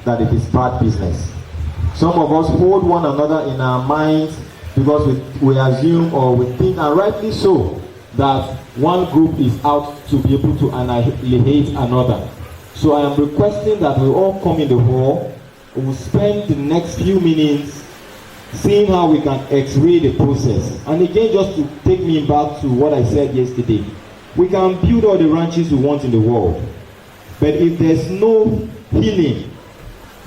that it is bad business. Some of us hold one another in our minds because we assume or we think, and rightly so, that one group is out to be able to annihilate another. So I am requesting that we all come in the hall. We'll spend the next few minutes seeing how we can x-ray the process. And again, just to take me back to what I said yesterday, we can build all the ranches we want in the world, but if there's no healing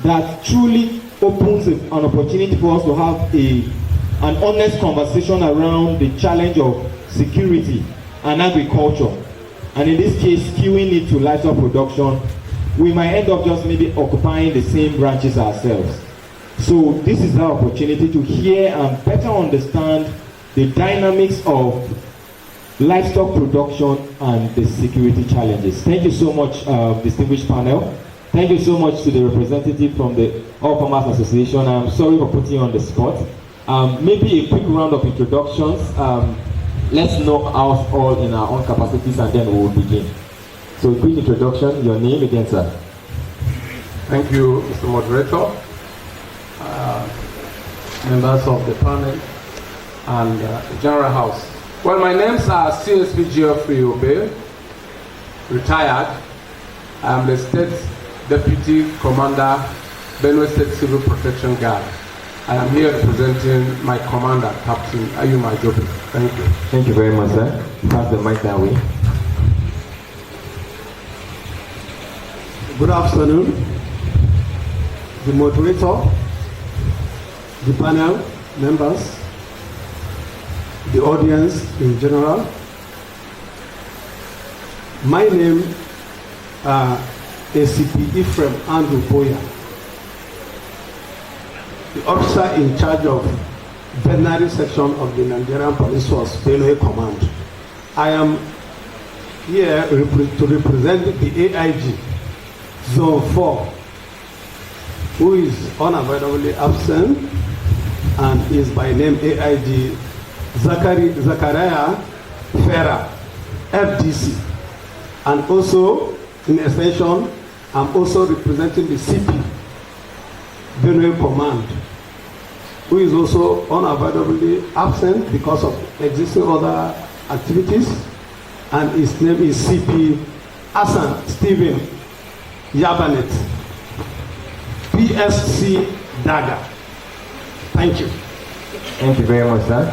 that truly opens an opportunity for us to have an honest conversation around the challenge of security and agriculture, and in this case skewing it to livestock production, we might end up just maybe occupying the same branches ourselves. So this is our opportunity to hear and better understand the dynamics of livestock production and the security challenges. Thank you so much, distinguished panel. Thank you so much to the representative from the All Farmers Association. I'm sorry for putting you on the spot. Maybe a quick round of introductions. Let's know us all in our own capacities and then we will begin. So a quick introduction, your name again, sir. Thank you, Mr. Moderator, members of the panel, and the General House. Well, my names are CSP Geoffrey Obey, retired. I'm the State Deputy Commander, Benue State Civil Protection Guard. I am here representing my commander, Captain Ayuma Jobi. Thank you. Thank you very much, sir. Pass the mic that way. Good afternoon. The moderator, the panel members, the audience in general. My name is ACP Ephraim Andrew Boya, the officer in charge of veterinary section of the Nigerian Police Force, Benue Command. I am here to represent the AIG Zone 4, who is unavoidably absent and is by name AIG Zachariah Ferra, FDC. And also, in extension, I'm also representing the CP, Benue Command, who is also unavoidably absent because of existing other activities. And his name is CP Hassan Stephen Yabanet, PSC Daga. Thank you. Thank you very much, sir.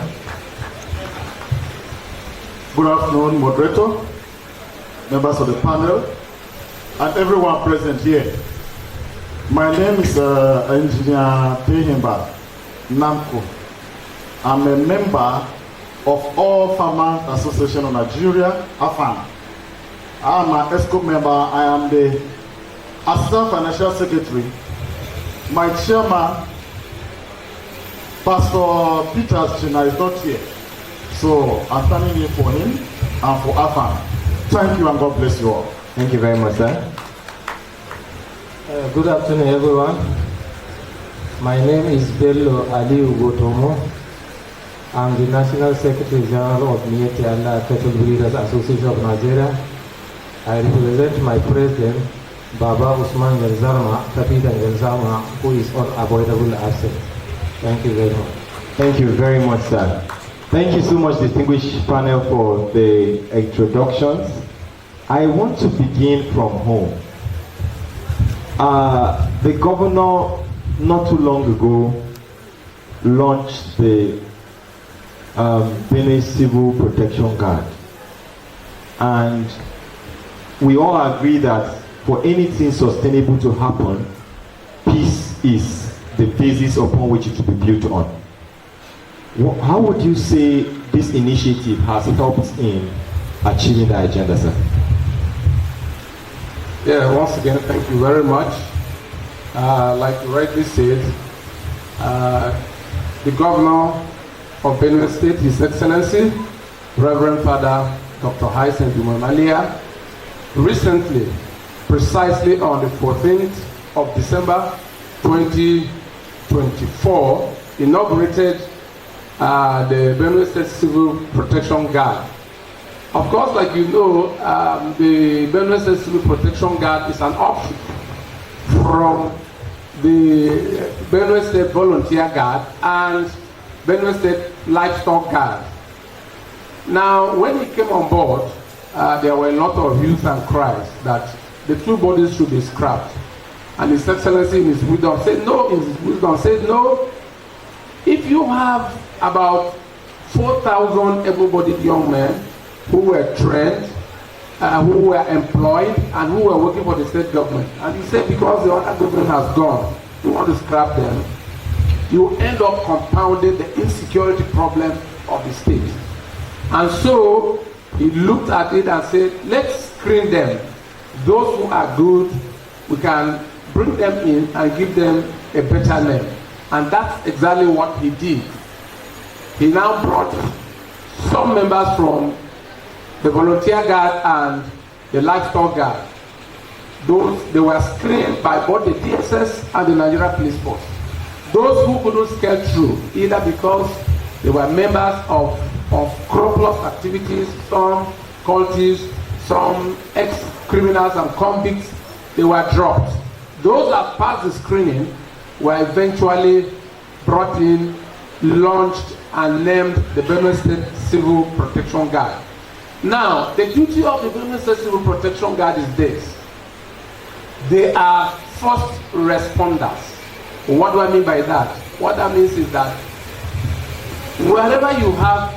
Good afternoon, moderator, members of the panel, and everyone present here. My name is Engineer Tehimba Namko. I'm a member of All Farmers Association of Nigeria, AFAN. I'm an ESCO member. I am the Assistant Financial Secretary. My chairman, Pastor Peter China, is not here. So I'm standing in for him and for AFAN. Thank you and God bless you all. Thank you very much, sir. Good afternoon, everyone. My name is Bello Aliu Gotomo. I'm the National Secretary General of Mieti Allah Cattle Breeders Association of Nigeria. I represent my president, Baba Usman Yelzama, Kapita Yelzama, who is unavoidable absent. Thank you very much. Thank you very much, sir. Thank you so much, distinguished panel, for the introductions. I want to begin from home. The governor, not too long ago, launched the Benue Civil Protection Guard. And we all agree that for anything sustainable to happen, peace is the basis upon which it will be built on. How would you say this initiative has helped in achieving the agenda, sir? Yeah, once again, thank you very much. Like you rightly said, the governor of Benue State, His Excellency, Reverend Father Dr. Hyacin Dumomalia, recently, precisely on the 14th of December 2024, inaugurated the Benue State Civil Protection Guard. Of course, like you know, the Benue State Civil Protection Guard is an option from the Benue State Volunteer Guard and Benue State Livestock Guard. Now, when he came on board, there were a lot of hue and cries that the two bodies should be scrapped. And His Excellency in his wisdom said no, if you have about 4,000 able-bodied young men who were trained, who were employed, and who were working for the state government, and he said because the other government has gone, you want to scrap them, you end up compounding the insecurity problem of the state. And so he looked at it and said, let's screen them. Those who are good, we can bring them in and give them a better name. And that's exactly what he did. He now brought some members from the Volunteer Guard and the Livestock Guard. They were screened by both the DSS and the Nigeria Police Force. Those who couldn't scale through, either because they were members of scrupulous activities, some cultists, some ex-criminals and convicts, they were dropped. Those that passed the screening were eventually brought in, launched, and named the Benue State Civil Protection Guard. Now, the duty of the Benue State Civil Protection Guard is this. They are first responders. What do I mean by that? What that means is that wherever you have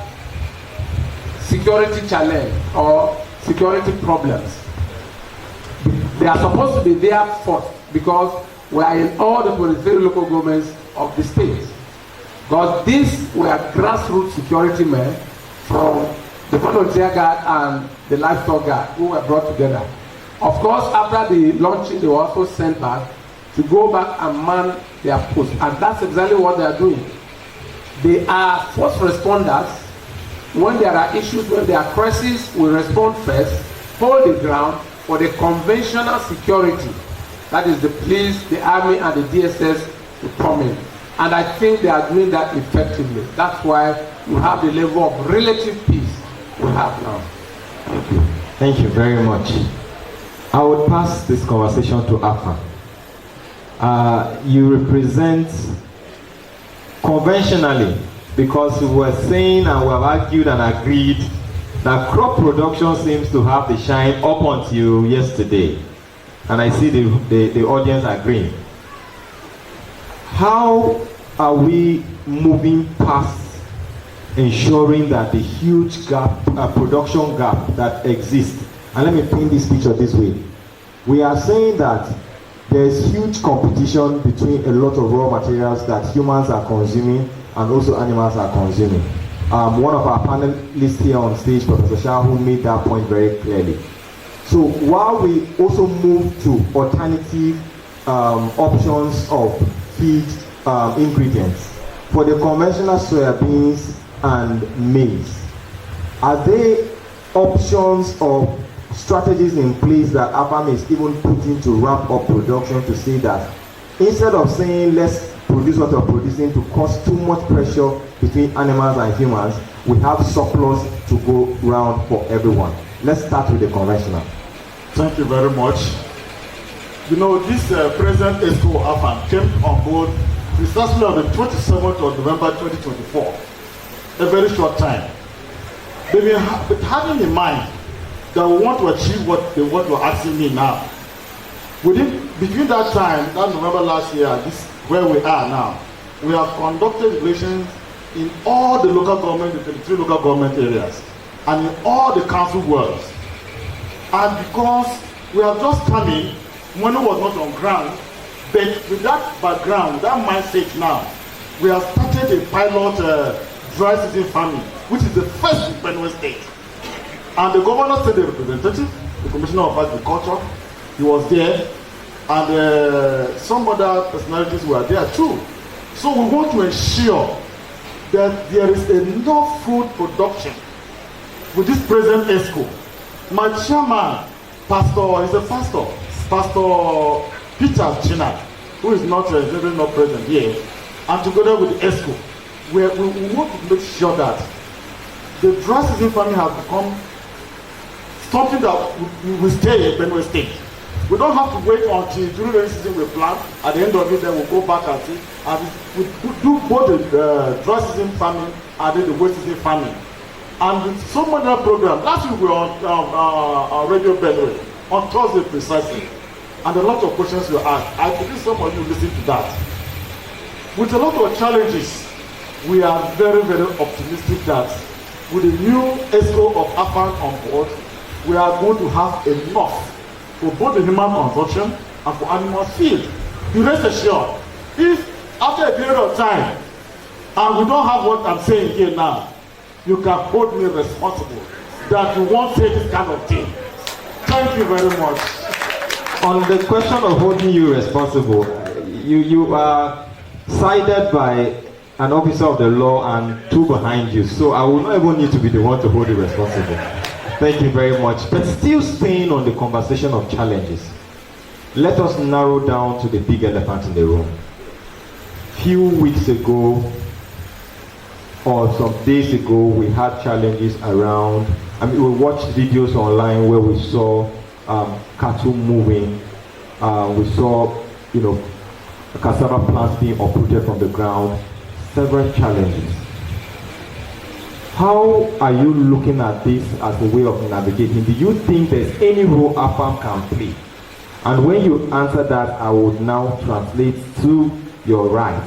security challenge or security problems, they are supposed to be there first because we are in all the 23 local governments of the state. Because these were grassroots security men from the Volunteer Guard and the Livestock Guard who were brought together. Of course, after the launching, they were also sent back to go back and man their posts. And that's exactly what they are doing. They are first responders. When there are issues, when there are crises, we respond first, hold the ground for the conventional security. That is the police, the army, and the DSS to come in. And I think they are doing that effectively. That's why you have the level of relative peace we have now. Thank you. Thank you very much. I would pass this conversation to Afa. You represent conventionally, because we were saying and we have argued and agreed that crop production seems to have the shine up until yesterday. And I see the audience agreeing. How are we moving past ensuring that the huge gap, production gap that exists? And let me paint this picture this way. We are saying that there's huge competition between a lot of raw materials that humans are consuming and also animals are consuming. One of our panelists here on stage, Professor Shah, who made that point very clearly. So while we also move to alternative options of feed ingredients for the conventional soybeans and maize, are there options or strategies in place that AFAM is even putting to ramp up production to say that instead of saying let's produce what we're producing to cause too much pressure between animals and humans, we have surplus to go round for everyone? Let's start with the conventional. Thank you very much. You know, this present ESCO AFAM came on board precisely on the 27th of November 2024, a very short time. But having in mind that we want to achieve what you're asking me now, between that time, that November last year, this where we are now, we have conducted elections in all the local government, the 23 local government areas, and in all the council wards. And because we have just come in, money was not on ground, but with that background, that mindset now, we have started a pilot dry season farming, which is the first in Benue State. And the governor sent a representative, the Commissioner of Agriculture, he was there, and some other personalities were there too. So we want to ensure that there is enough food production with this present ESCO. My chairman, Pastor Peter China, who is not present here, and together with the ESCO, we want to make sure that the dry season farming has become something that will stay in Benue State. We don't have to wait until during the season we plant. At the end of it, then we'll go back and see. And we do both the dry season farming and then the wet season farming. And with so many other programs, last week we were on Radio Benue, on Thursday precisely. And a lot of questions were asked. I believe some of you listened to that. With a lot of challenges, we are very, very optimistic that with the new ESCO of AFAN on board, we are going to have enough for both the human consumption and for animal feed. You rest assured, if after a period of time, and we don't have what I'm saying here now, you can hold me responsible that you won't say this kind of thing. Thank you very much. On the question of holding you responsible, you are cited by an officer of the law and two behind you, so I will not even need to be the one to hold you responsible. Thank you very much. But still staying on the conversation of challenges, let us narrow down to the big elephant in the room. Few weeks ago, or some days ago, we had challenges around, we watched videos online where we saw cattle moving, we saw, cassava plants being uprooted from the ground, several challenges. How are you looking at this as a way of navigating? Do you think there's any role AFAM can play? And when you answer that, I would now translate to your right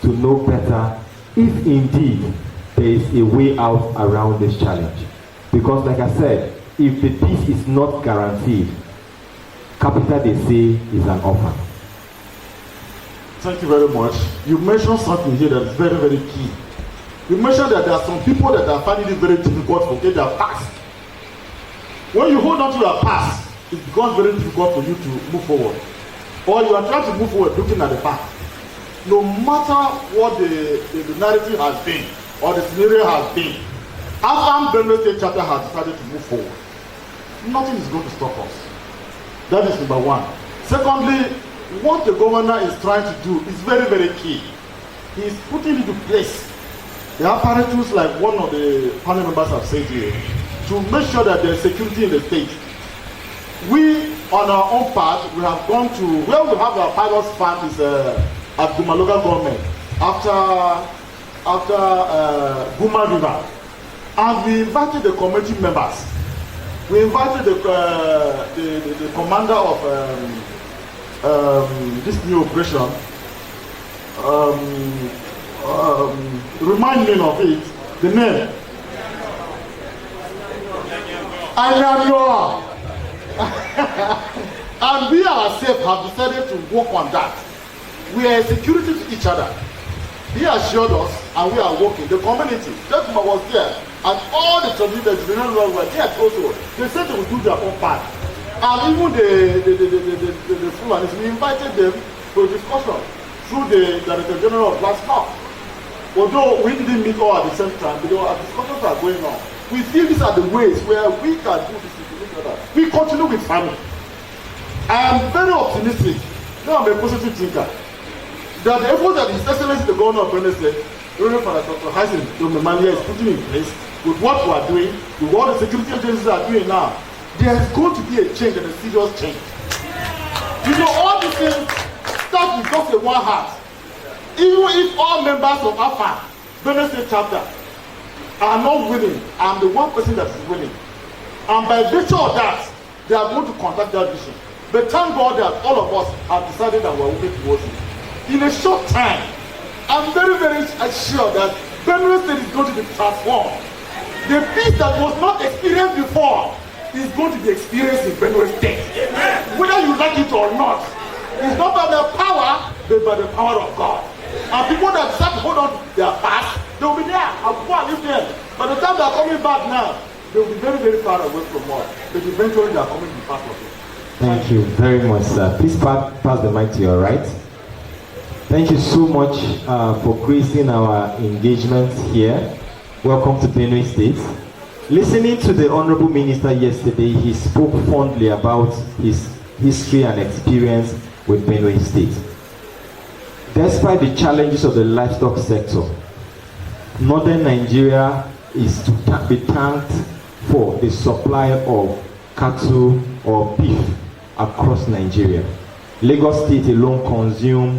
to know better if indeed there is a way out around this challenge. Because like I said, if the peace is not guaranteed, capital they say is an offer. Thank you very much. You mentioned something here that is very, very key. You mentioned that there are some people that are finding it very difficult to forget their past. When you hold on to your past, it becomes very difficult for you to move forward. Or you are trying to move forward looking at the past. No matter what the narrative has been, or the scenario has been, AFAM Benue State Chapter has decided to move forward. Nothing is going to stop us. That is number one. Secondly, what the governor is trying to do is very, very key. He is putting into place the apparatus, like one of the panel members have said here, to make sure that there is security in the state. We, on our own part, we have gone to where we have our pilot farm is at Guma local government after Guma River, and we invited the committee members. We invited the commander of this new operation. Remind me of it, the name. Ayanoa. And we ourselves have decided to work on that. We are a security to each other. He assured us, and we are working. The community, Jeffma was there, and all the traditional veterinarians were there also. They said they would do their own part. And even the Fulanis, we invited them for a discussion through the Director General of Livestock. Although we didn't meet all at the same time, because our discussions are going on. We feel these are the ways where we can do this to each other. We continue with farming. I am very optimistic. Now I'm a positive thinker. That the effort that His Excellency the Governor of Benue State, Dr. Hassan Domemania, is putting in place with what we are doing, with what the security agencies are doing now, there is going to be a change and a serious change. You know, all these things start with just a one heart. Even if all members of AFAN, Benue State chapter, are not willing, I'm the one person that is willing. And by virtue of that, they are going to contact that vision. But thank God that all of us have decided that we are working towards it. In a short time, I'm very, very sure that Benue State is going to be transformed. The peace that was not experienced before is going to be experienced in Benue State. Amen. Whether you like it or not, it's not by their power, but by the power of God. And people that decide to hold on to their past, they will be there. I'll go and live there. By the time they are coming back now, they will be very, very far away from us. But eventually they are coming to be part of it. Thank you very much, sir. Please pass the mic to your right. Thank you so much for gracing our engagement here. Welcome to Benue State. Listening to the Honorable Minister yesterday, he spoke fondly about his history and experience with Benue State. Despite the challenges of the livestock sector, northern Nigeria is to be thanked for the supply of cattle or beef across Nigeria. Lagos State alone consumes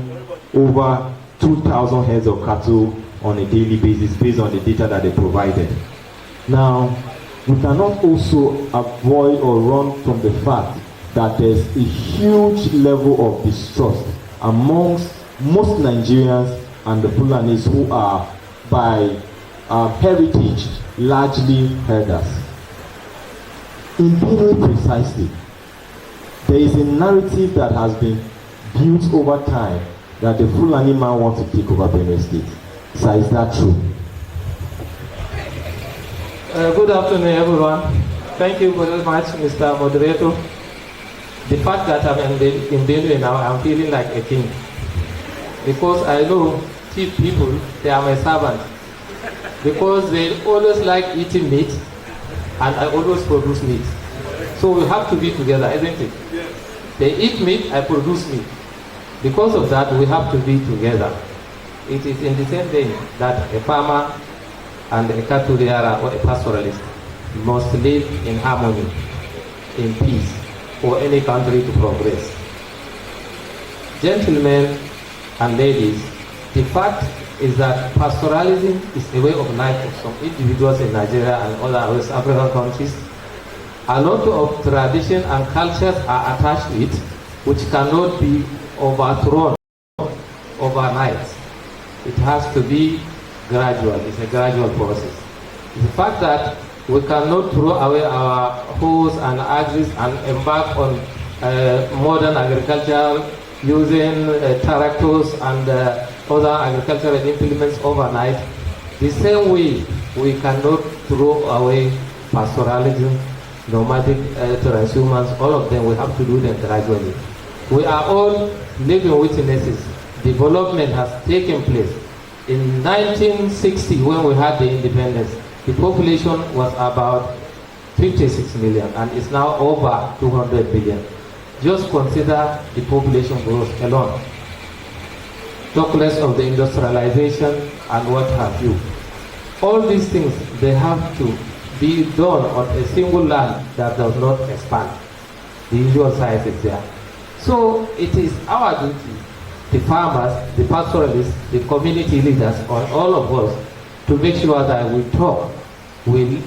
over 2,000 heads of cattle on a daily basis based on the data that they provided. Now, we cannot also avoid or run from the fact that there's a huge level of distrust amongst most Nigerians and the Fulanis who are by heritage largely herders. In Benue precisely, there is a narrative that has been built over time that the Fulani man wants to take over Benue State. So is that true? Good afternoon, everyone. Thank you very much, Mr. Moderator. The fact that I'm in Benue now, I'm feeling like a king. Because I know cheap people, they are my servants. Because they always like eating meat, and I always produce meat. So we have to be together, isn't it? They eat meat, I produce meat. Because of that, we have to be together. It is in the same vein that a farmer and a cattle rearer or a pastoralist must live in harmony, in peace, for any country to progress. Gentlemen and ladies, the fact is that pastoralism is a way of life of some individuals in Nigeria and other West African countries. A lot of tradition and cultures are attached to it, which cannot be overthrown overnight. It has to be gradual. It's a gradual process. The fact that we cannot throw away our hoes and axes and embark on modern agriculture using tractors and other agricultural implements overnight. The same way we cannot throw away pastoralism, nomadic transhumance, all of them, we have to do them gradually. We are all living witnesses. Development has taken place. In 1960, when we had the independence, the population was about 56 million and it's now over 200 billion. Just consider the population growth alone. Talk less of the industrialization and what have you. All these things, they have to be done on a single land that does not expand. The usual size is there. So it is our duty, the farmers, the pastoralists, the community leaders, on all of us, to make sure that we talk, we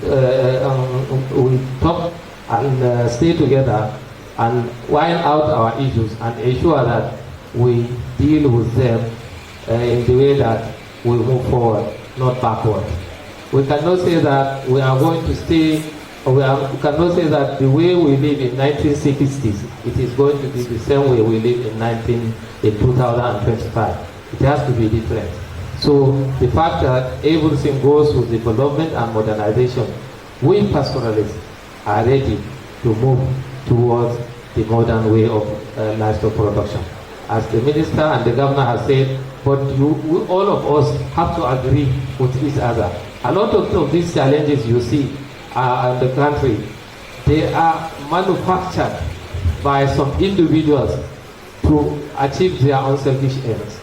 talk and stay together and wind out our issues and ensure that we deal with them in the way that we move forward, not backward. We cannot say that we are going to stay, or we cannot say that the way we live in 1960s, it is going to be the same way we live in 2025. It has to be different. So the fact that everything goes with development and modernization, we pastoralists are ready to move towards the modern way of livestock production. As the minister and the governor have said, but all of us have to agree with each other. A lot of these challenges you see in the country, they are manufactured by some individuals to achieve their own selfish ends.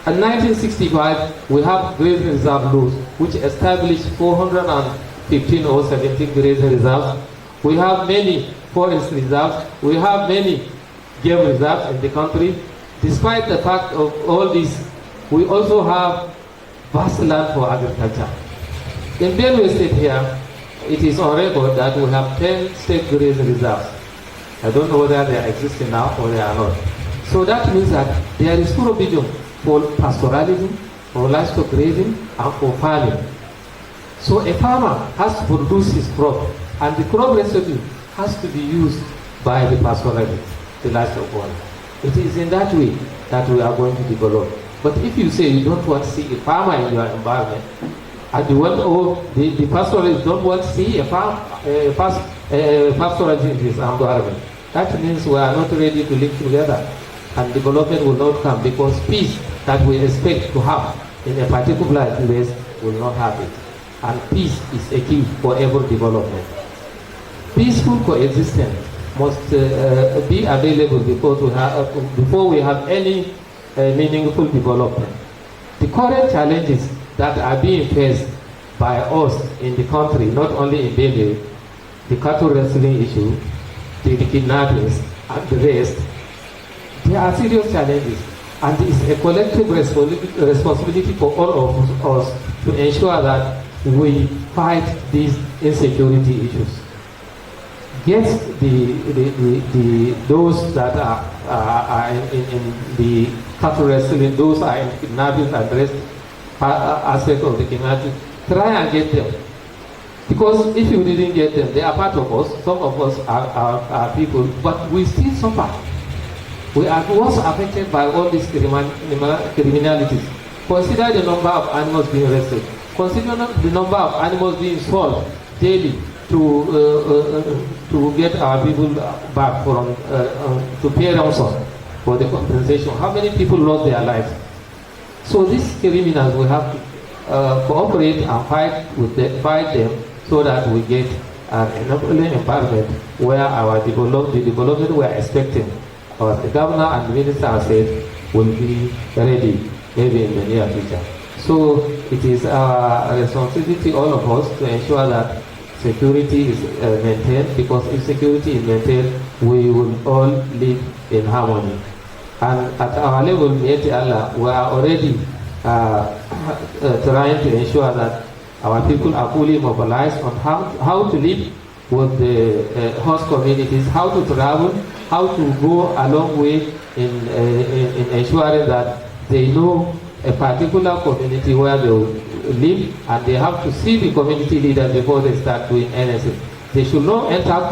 In 1965, we have grazing reserve laws which established 415 or 17 grazing reserves. We have many forest reserves. We have many game reserves in the country. Despite the fact of all this, we also have vast land for agriculture. In Benue State here, it is on record that we have 10 state grazing reserves. I don't know whether they are existing now or they are not. So that means that there is provision for pastoralism, for livestock grazing, and for farming. So a farmer has to produce his crop, and the crop residue has to be used by the pastoralist, the livestock owner. It is in that way that we are going to develop. But if you say you don't want to see a farmer in your environment, and the pastoralists don't want to see a pastoralist in his environment, that means we are not ready to live together, and development will not come, because peace that we expect to have in a particular place will not have it. And peace is a key for every development. Peaceful coexistence must be available before we have any meaningful development. The current challenges that are being faced by us in the country, not only in Benue, the cattle wrestling issue, the kidnappings and the rest, there are serious challenges. And it's a collective responsibility for all of us to ensure that we fight these insecurity issues. Get those that are in the cattle wrestling, those are in kidnapping and rest aspect of the kidnapping, try and get them. Because if you didn't get them, they are part of us. Some of us are people, but we still suffer. We are worse affected by all these criminalities. Consider the number of animals being arrested. Consider the number of animals being sold daily to get our people back from to pay ransom for the compensation. How many people lost their lives? So these criminals, we have to cooperate and fight them so that we get an enabling environment where the development we are expecting, or the governor and the minister have said, will be ready maybe in the near future. So it is our responsibility, all of us, to ensure that security is maintained, because if security is maintained, we will all live in harmony. And at our level, we are already trying to ensure that our people are fully mobilized on how to live with the host communities, how to travel, how to go a long way in ensuring that they know a particular community where they will live, and they have to see the community leaders before they start doing anything. They should not enter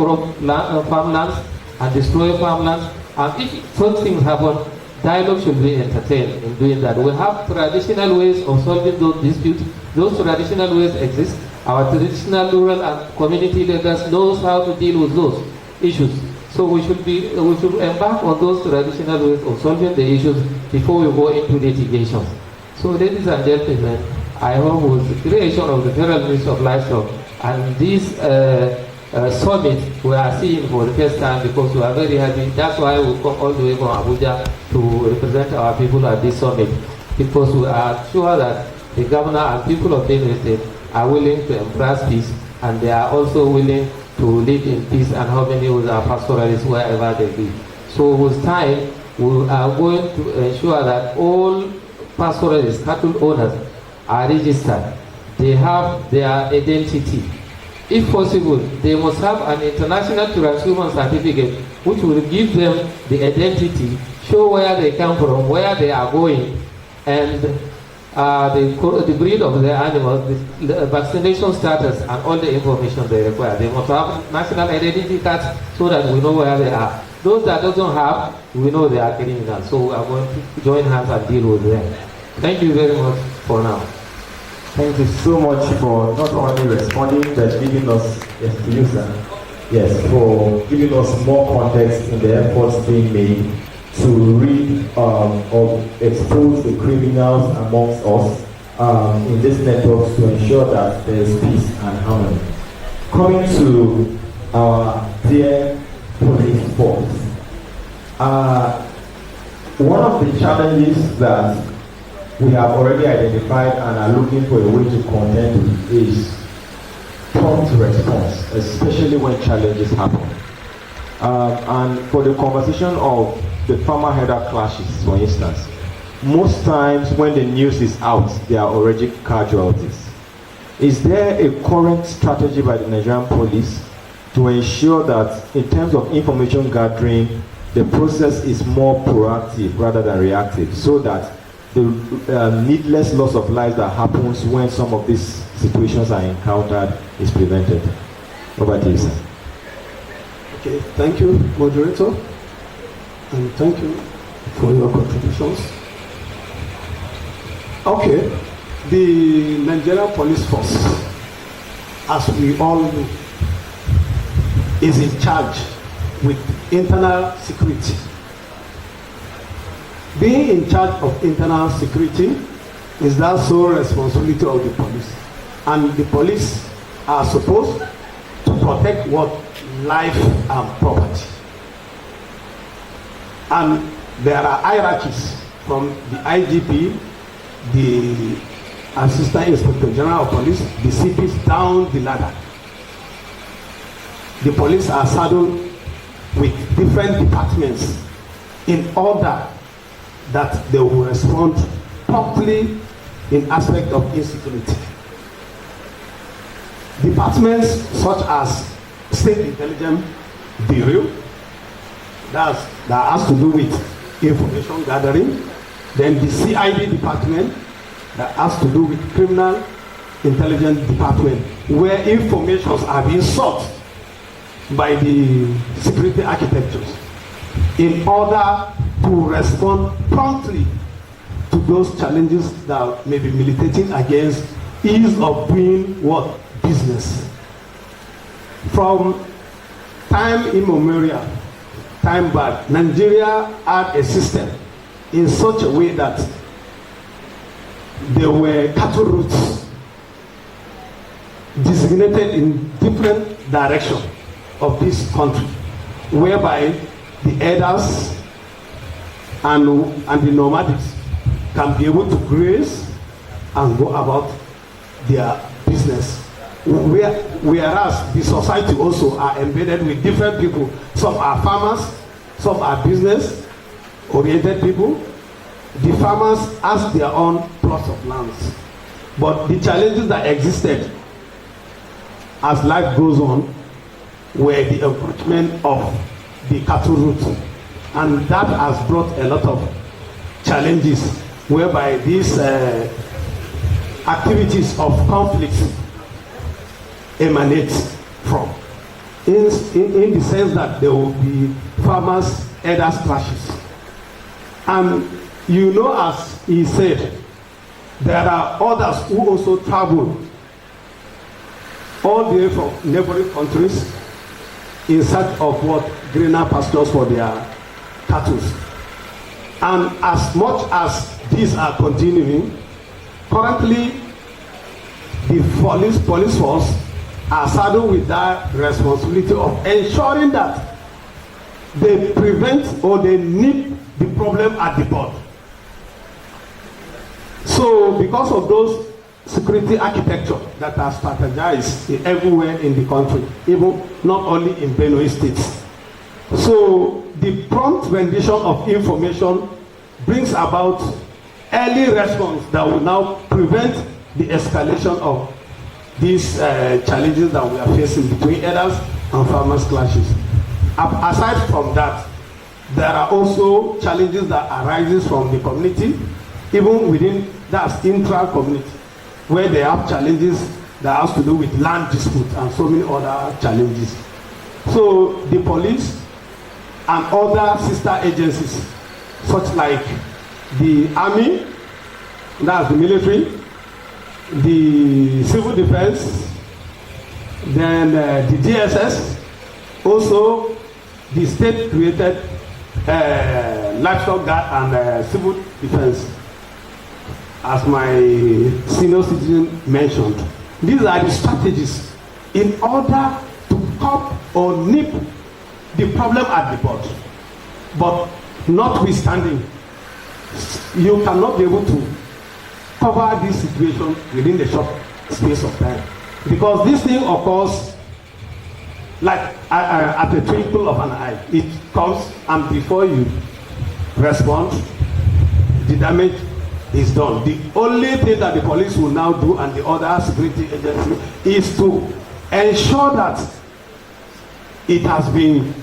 farmlands and destroy farmlands, and if such things happen, dialogue should be entertained in doing that. We have traditional ways of solving those disputes. Those traditional ways exist. Our traditional rural and community leaders knows how to deal with those issues. So we should embark on those traditional ways of solving the issues before we go into litigation. So ladies and gentlemen, I hope with the creation of the Federal Ministry of Livestock and this summit we are seeing for the first time, because we are very happy. That's why we come all the way from Abuja to represent our people at this summit, because we are sure that the governor and people of Benue State are willing to embrace peace, and they are also willing to live in peace and harmony with our pastoralists wherever they be. So with time, we are going to ensure that all pastoralists, cattle owners, are registered. They have their identity. If possible, they must have an international transhuman certificate which will give them the identity, show where they come from, where they are going, and the breed of their animals, the vaccination status, and all the information they require. They must have national identity cards so that we know where they are. Those that don't have, we know they are criminals. So we are going to join hands and deal with them. Thank you very much for now. Thank you so much for not only responding, but giving us, yes, to you, sir. Yes, for giving us more context in the efforts being made to rid or expose the criminals amongst us in this network to ensure that there is peace and harmony. Coming to our dear police force, one of the challenges that we have already identified and are looking for a way to contend with is prompt response, especially when challenges happen. And for the conversation of the farmer header clashes, for instance, most times when the news is out, there are already casualties. Is there a current strategy by the Nigerian police to ensure that in terms of information gathering, the process is more proactive rather than reactive, so that the needless loss of lives that happens when some of these situations are encountered is prevented? Over to you, sir. Okay, thank you, moderator, and thank you for your contributions. Okay, the Nigerian police force, as we all know, is in charge with internal security. Being in charge of internal security is the sole responsibility of the police. And the police are supposed to protect what? Life and property. And there are hierarchies from the IGP, the Assistant Inspector General of Police, the CPs down the ladder. The police are saddled with different departments in order that they will respond promptly in aspect of insecurity. Departments such as State Intelligence Bureau, that has to do with information gathering, then the CID department, that has to do with Criminal Intelligence Department, where informations are being sought by the security architectures in order to respond promptly to those challenges that may be militating against ease of doing what? Business. From time immemorial, time back, Nigeria had a system in such a way that there were cattle routes designated in different directions of this country, whereby the herders and the nomadics can be able to graze and go about their business. Whereas the society also are embedded with different people. Some are farmers, some are business-oriented people. The farmers has their own plots of lands. But the challenges that existed as life goes on were the encroachment of the cattle route. And that has brought a lot of challenges whereby these activities of conflict emanate from. In the sense that there will be farmers, herders clashes. And you know, as he said, there are others who also travel all the way from neighboring countries in search of what? Greener pastures for their cattle. And as much as these are continuing, currently the police force are saddled with that responsibility of ensuring that they prevent or they nip the problem at the bud. So because of those security architecture that are strategized everywhere in the country, even not only in Benue State. So the prompt rendition of information brings about early response that will now prevent the escalation of these challenges that we are facing between herders and farmers clashes. Aside from that, there are also challenges that arises from the community, even within that intra-community, where they have challenges that has to do with land dispute and so many other challenges. So the police and other sister agencies, such like the army, that's the military, the civil defense, then the DSS, also the state created livestock guard and civil defense, as my senior citizen mentioned. These are the strategies in order to curb or nip the problem at the bud. But notwithstanding, you cannot be able to cover this situation within the short space of time, because this thing occurs like at a twinkle of an eye. It comes, and before you respond, the damage is done. The only thing that the police will now do, and the other security agency, is to ensure that it has been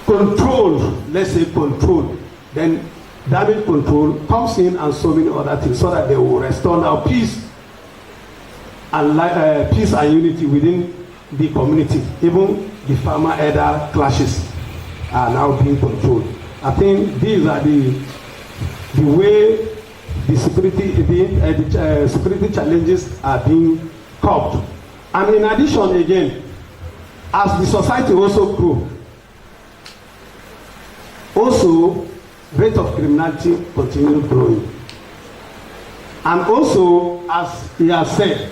controlled. Let's say controlled. Then damage control comes in, and so many other things, so that they will restore now peace and peace and unity within the community. Even the farmer herder clashes are now being controlled. I think these are the way the security challenges are being curbed. And in addition, again, as the society also grows, also rate of criminality continue growing. And also, as he has said,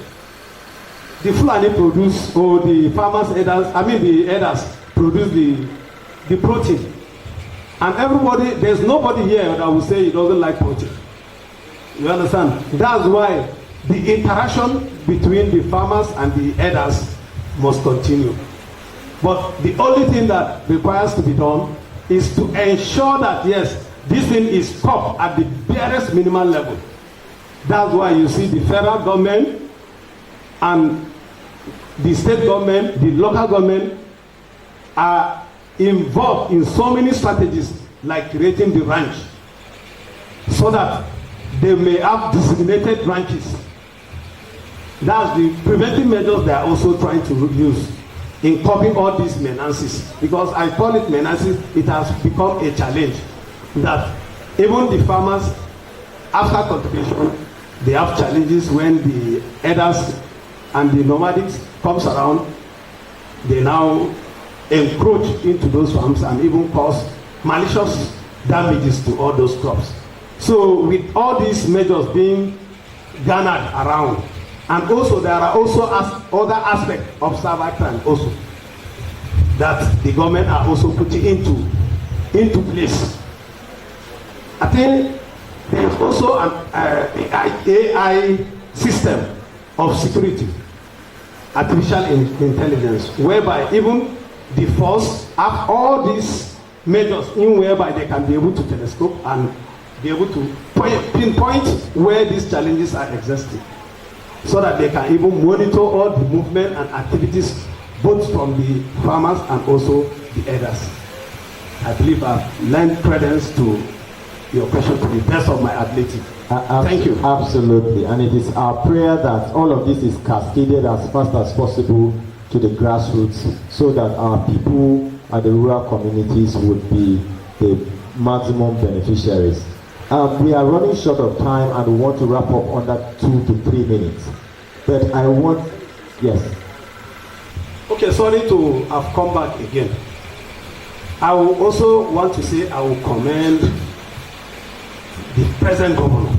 the Fulani produce, or the farmers the herders produce the protein. And everybody, there's nobody here that will say he doesn't like protein. You understand? That's why the interaction between the farmers and the herders must continue. But the only thing that requires to be done is to ensure that, yes, this thing is stopped at the barest minimal level. That's why you see the federal government and the state government, the local government are involved in so many strategies like creating the ranch so that they may have designated ranches. That's the preventive measures they are also trying to use in curbing all these menaces, because I call it menaces. It has become a challenge that even the farmers, after cultivation, they have challenges when the herders and the nomadics comes around. They now encroach into those farms and even cause malicious damages to all those crops. So with all these measures being garnered around, and also there are also other aspects of cybercrime also that the government are also putting into place. I think there is also an AI system of security, artificial intelligence, whereby even the force have all these measures in whereby they can be able to telescope and be able to pinpoint where these challenges are existing, so that they can even monitor all the movement and activities both from the farmers and also the herders. I believe I've lent credence to your question to the best of my ability. Thank you. Absolutely, and it is our prayer that all of this is cascaded as fast as possible to the grassroots, so that our people and the rural communities would be the maximum beneficiaries. We are running short of time and we want to wrap up under 2 to 3 minutes. But I want, yes. Okay, sorry to have come back again. I will also want to say I will commend the present governor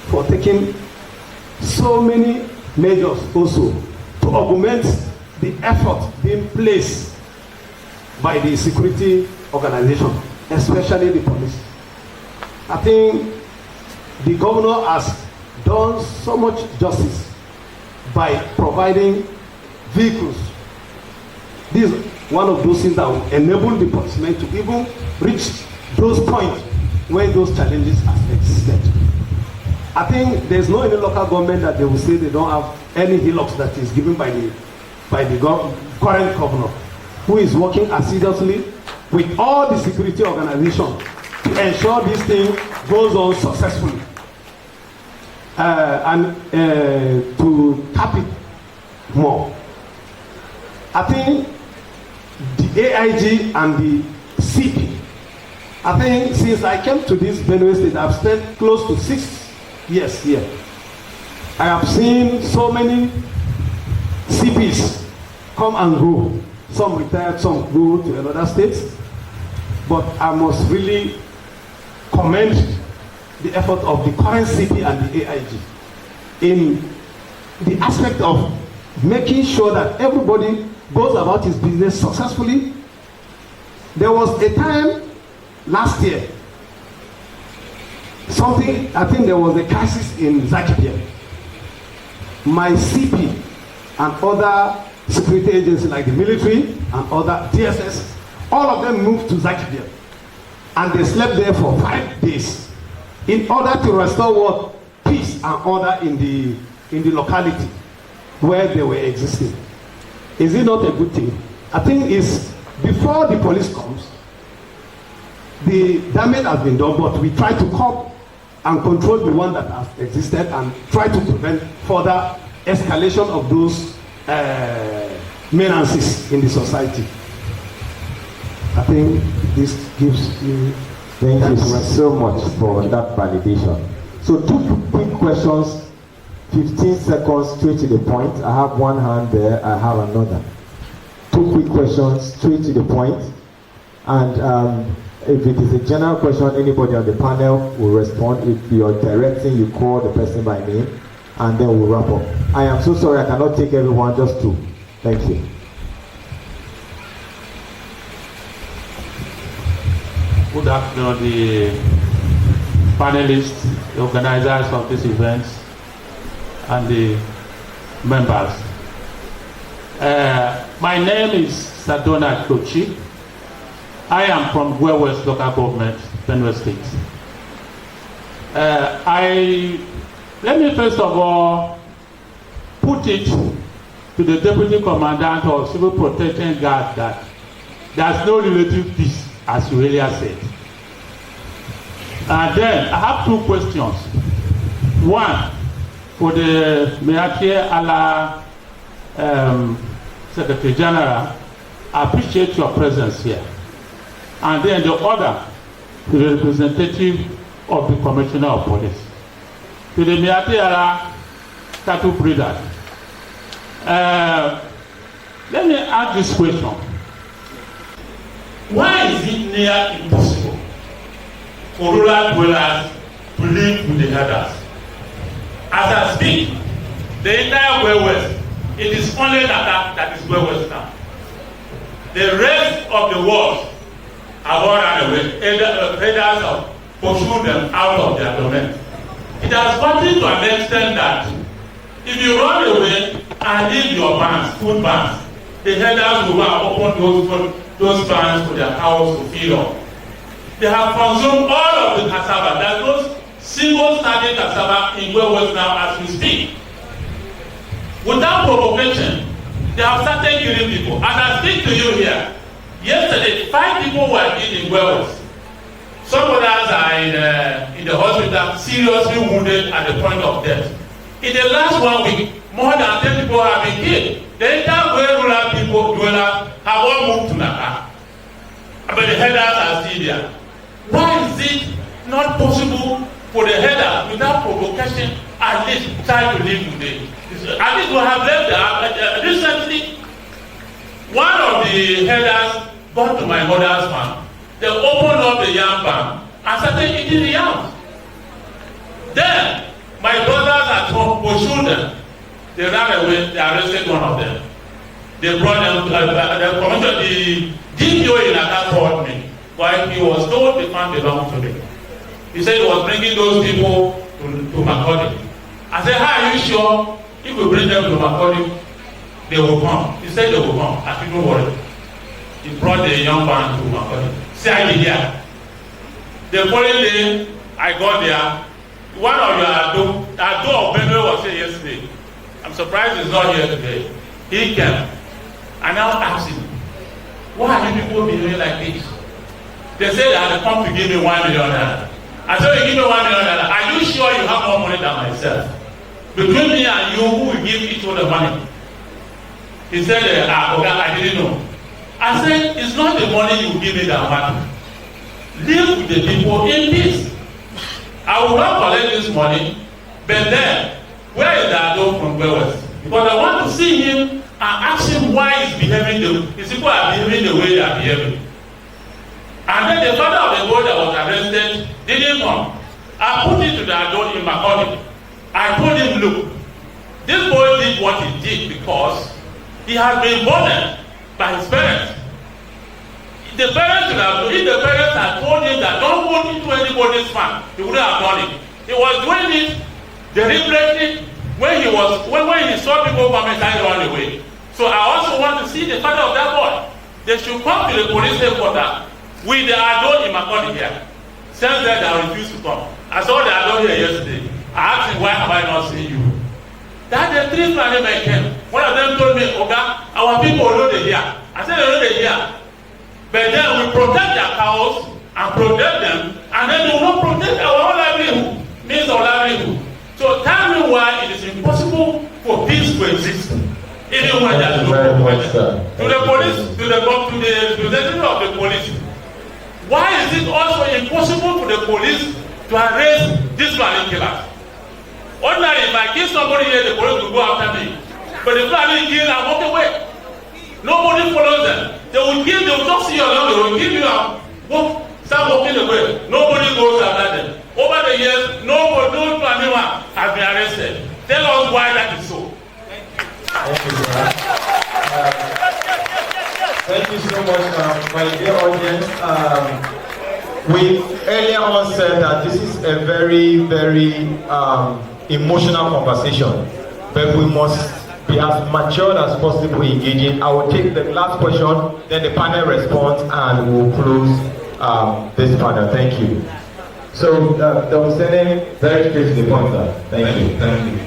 for taking so many measures also to augment the effort being placed by the security organization, especially the police. I think the governor has done so much justice by providing vehicles. This is one of those things that will enable the policemen to even reach those points where those challenges have existed. I think there's no any local government that they will say they don't have any hillocks that is given by the current governor, who is working assiduously with all the security organizations to ensure this thing goes on successfully and to tap it more. I think the AIG and the CP, I think since I came to this Benue State, I've spent close to 6 years here. I have seen so many CPs come and go. Some retired, some go to another states. But I must really commend the effort of the current CP and the AIG in the aspect of making sure that everybody goes about his business successfully. There was a time last year, I think there was a crisis in Zakibia. My CP and other security agencies like the military and other DSS, all of them moved to Zakibia, and they slept there for 5 days in order to restore what? Peace and order in the locality where they were existing. Is it not a good thing? I think it's before the police comes, the damage has been done, but we try to curb and control the one that has existed and try to prevent further escalation of those menaces in the society. I think this gives you. Thank you so much for that validation. So 2 quick questions, 15 seconds, straight to the point. I have one hand there, I have another. 2 quick questions, straight to the point. And if it is a general question, anybody on the panel will respond. If you're directing, you call the person by name, and then we'll wrap up. I am so sorry, I cannot take everyone, just 2. Thank you. Good afternoon, the panelists, the organizers of this event, and the members. My name is Sadona Kochi. I am from West Local Government, Benue State. Let me first of all put it to the Deputy Commandant of Civil Protection Guard that there's no relative peace, as you earlier said. And then I have two questions. One, for the Meatia Allah Secretary General, I appreciate your presence here. And then the other, to the representative of the Commissioner of Police. To the Meatia Allah cattle breeders. Let me ask this question. Why is it near impossible for rural dwellers to live with the herders? As I speak, the entire West, it is only that is West now. The rest of the world have all run away. Herders have pursued them out of their domain. It has gotten to an extent that if you run away and leave your barns, food barns, the herders will open those barns for their cows to feed on. They have consumed all of the cassava. There's no single standing cassava in West now as we speak. Without provocation, they have started killing people. As I speak to you here, yesterday 5 people were killed in West. Some others are in the hospital, seriously wounded at the point of death. In the last 1 week, more than 10 people have been killed. The entire rural people, dwellers, have all moved to Naka. But the herders are still there. Why is it not possible for the herders, without provocation, at least try to live with it? At least we have left there. Recently, one of the herders got to my mother's farm. They opened up the yam farm and started eating the yams. Then, my brothers at home pursued them. They ran away, they arrested one of them. They brought them, the DPO in Accra called me. While he was told the farm belonged to me. He said he was bringing those people to Macaulay. I said, how are you sure if we bring them to Macaulay, they will come? He said they will come. I said, don't worry. He brought the young man to Macaulay. See, I did here. The following day, I got there. One of your Ado of Benue was here yesterday. I'm surprised he's not here today. He came. I now asked him, why are you people behaving like this? They said they had come to give me $1 million. I said, you give me $1 million. Are you sure you have more money than myself? Between me and you, who will give each other money? He said, okay, I didn't know. I said, it's not the money you give me that matters. Live with the people in peace. I will not collect this money, but then, where is the adult from West? Because I want to see him and ask him why he's behaving his people are behaving the way they are behaving. And then the father of the boy that was arrested didn't come. I put it to the adult in Macaulay. I told him, look, this boy did what he did because he has been burdened by his parents. The parents if the parents had told him that don't go into anybody's farm, he wouldn't have done it. He was doing it deliberately when he saw people coming and run away. So I also want to see the father of that boy. They should come to the police headquarters with the adult in Macaulay here. Since then, they refused to come. I saw the adult here yesterday. I asked him, why have I not seen you? That the 3 family men came. One of them told me, Oga, our people know they here. I said, they know they here. But then we protect their cows and protect them, and then they will not protect our own livelihood, means our livelihood. So tell me why it is impossible for peace to exist, even when there is no protection. To the police, to the representative of the police, why is it also impossible for the police to arrest these Fulani killers? Ordinarily, if I kill somebody here, the police will go after me. But the Fulani kill and walk away. Nobody follows them. They will kill, they will just see you along, they will kill you and start walking away. Nobody goes after them. Over the years, no anyone has been arrested. Tell us why that is so. Thank you, sir. Thank you so much, my dear audience. We earlier on said that this is a very, very emotional conversation, but we must be as matured as possible engaging. I will take the last question, then the panel response, and we'll close this panel. Thank you. So, Dr. Sene, very straight to the point, sir. Thank you. Thank you.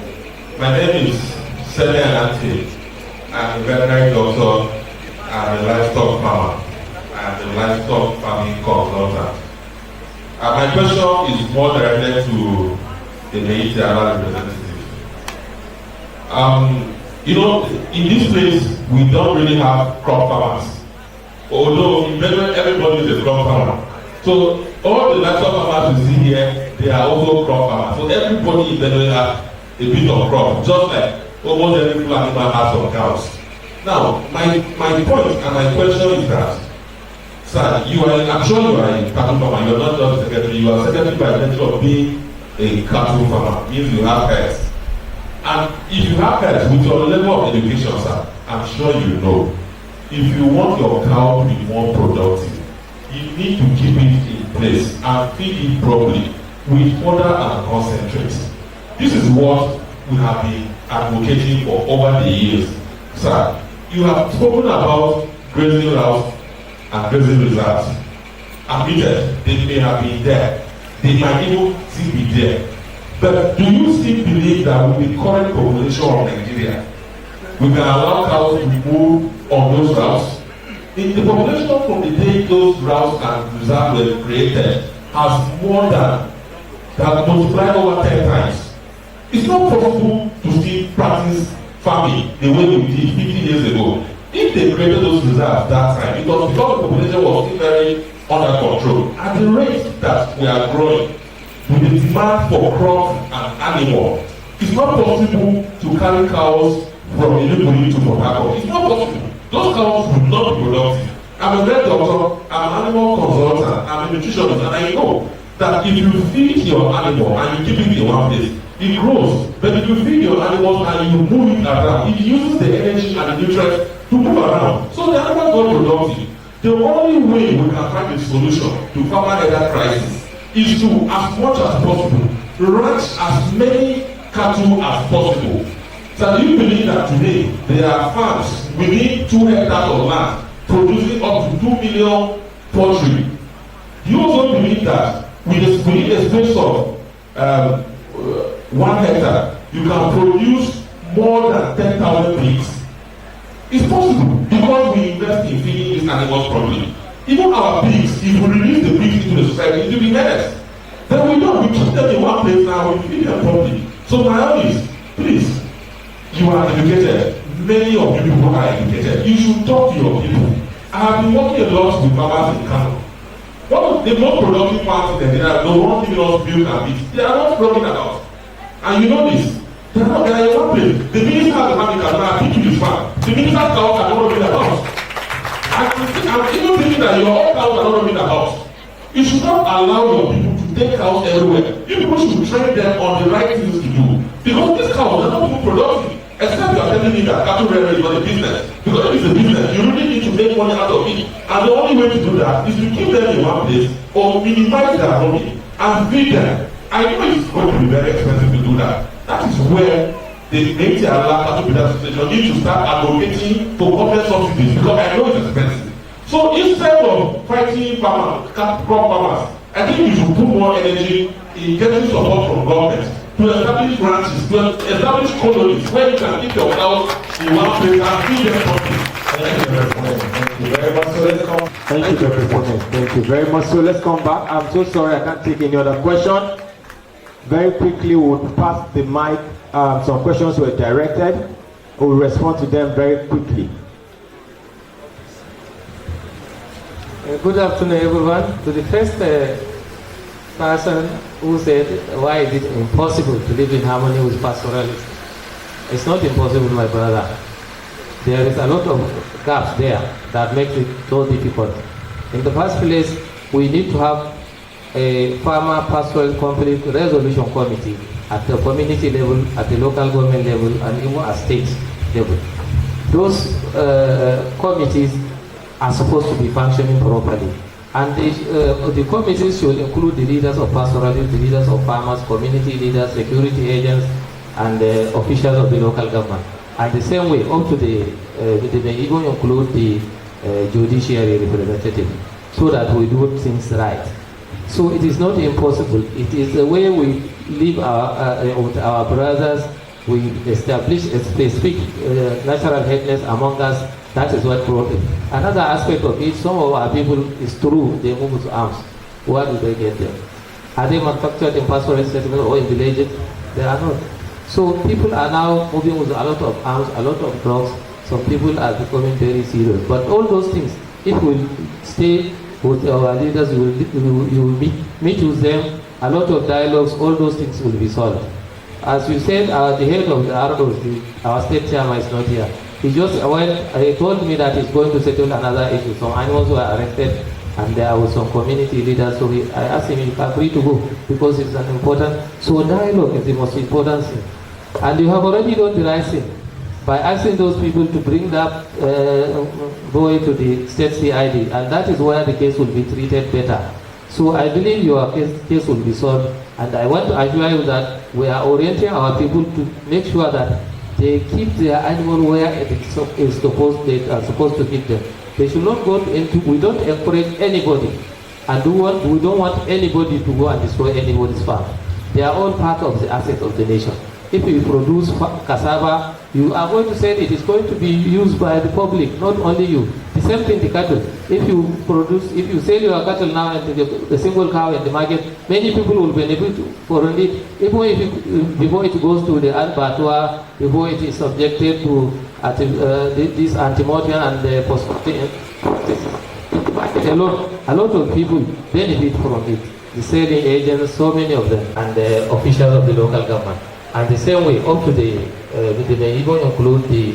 My name is Sene Anante. I'm a veterinary doctor and a livestock farmer and a livestock farming consultant. My question is more directed to the Meitiala representative. You know, in this place, we don't really have crop farmers. Although in Benue, everybody is a crop farmer. So all the livestock farmers you see here, they are also crop farmers. So everybody in Benue has a bit of crop, just like almost every animal has some cows. Now, my point and my question is that, sir, I'm sure you are a cattle farmer. You are not just a secretary. You are secretary by nature of being a cattle farmer. Means you have herds. And if you have herds with your level of education, sir, I'm sure you know, if you want your cow to be more productive, you need to keep it in place and feed it properly with fodder and concentrates. This is what we have been advocating for over the years. Sir, you have spoken about grazing routes and grazing reserves. Admitted, they may have been there. They might even still be there. But do you still believe that with the current population of Nigeria, we can allow cows to move on those routes? In the population from the day those routes and reserves were created has more than multiplied over 10 times. It's not possible to still practice farming the way we did 50 years ago. If they created those reserves that time, it was because the population was still very under control. At the rate that we are growing, with the demand for crops and animals, it's not possible to carry cows from Iluguri to Port Harcourt. It's not possible. Those cows would not be productive. I'm a vet doctor, I'm an animal consultant, I'm a nutritionist, and I know that if you feed your animal and you keep it in one place, it grows. But if you feed your animals and you move it around, it uses the energy and the nutrients to move around. So the animals are productive. The only way we can find a solution to farmer health crisis is to, as much as possible, ranch as many cattle as possible. So do you believe that today there are farms within 2 hectares of land producing up to 2 million poultry? Do you also believe that within a space of 1 hectare, you can produce more than 10,000 pigs? It's possible because we invest in feeding these animals properly. Even our pigs, if we release the pigs into the society, it will be menace. Then we don't. We keep them in one place now, we feed them properly. So my own is, please, you are educated. Many of you people are educated. You should talk to your people. I have been working a lot with farmers in Kano. One of the most productive farms in Nigeria, the one giving us milk and meat, they are not talking about. And you know this. They are in one place. The minister has a family cannot teach you this farm. The minister's cows are not in the house. I'm even thinking that your own cows are not in the house. You should not allow your people to take cows everywhere. You people should train them on the right things to do. Because these cows are not too productive. Except you are telling me that cattle rearing is not a business. Because if it's a business, you really need to make money out of it. And the only way to do that is to keep them in one place or minimize their volume and feed them. I know it's going to be very expensive to do that. That is where the Meitiala Cattle Breeders Association need to start advocating for government subsidies because I know it's expensive. So instead of fighting farmers, crop farmers, I think you should put more energy in getting support from government to establish branches, to establish colonies where you can keep your cows in one place and feed them properly. Thank you very much. So let's come. Thank you, Representative. Thank you very much. So let's come back. I'm so sorry I can't take any other question. Very quickly, we'll pass the mic. Some questions were directed. We'll respond to them very quickly. Good afternoon, everyone. To the first person who said, why is it impossible to live in harmony with pastoralists? It's not impossible, my brother. There is a lot of gaps there that makes it so difficult. In the first place, we need to have a farmer pastoral conflict resolution committee at the community level, at the local government level, and even at state level. Those committees are supposed to be functioning properly. And the committees should include the leaders of pastoralists, the leaders of farmers, community leaders, security agents, and officials of the local government. And the same way, up to they may even include the judiciary representative, so that we do things right. So it is not impossible. It is the way we live with our brothers. We establish a specific natural headness among us. That is what brought it. Another aspect of it, some of our people, is true, they move with arms. Where do they get them? Are they manufactured in pastoral settlements or in villages? They are not. So people are now moving with a lot of arms, a lot of drugs. Some people are becoming very serious. But all those things, if we stay with our leaders, you will meet with them, a lot of dialogues, all those things will be solved. As you said, the head of the ROs, our state chairman is not here. He just he told me that he's going to settle another issue. Some animals were arrested and there were some community leaders. So I asked him if he's free to go because it's an important. So dialogue is the most important thing. And you have already done the right thing by asking those people to bring that boy to the state CID, and that is where the case will be treated better. So I believe your case will be solved, and I want to assure you that we are orienting our people to make sure that they keep their animal where they are supposed to keep them. They should not go into, we don't encourage anybody, and we don't want anybody to go and destroy anybody's farm. They are all part of the asset of the nation. If you produce cassava, you are going to say it is going to be used by the public, not only you. The same thing, the cattle. If you sell your cattle now into the single cow in the market, many people will benefit from it. Even if before it goes to the abattoir, before it is subjected to this antimonium and the post-mortem, a lot of people benefit from it. The selling agents, so many of them, and the officials of the local government. And the same way, up to they may even include the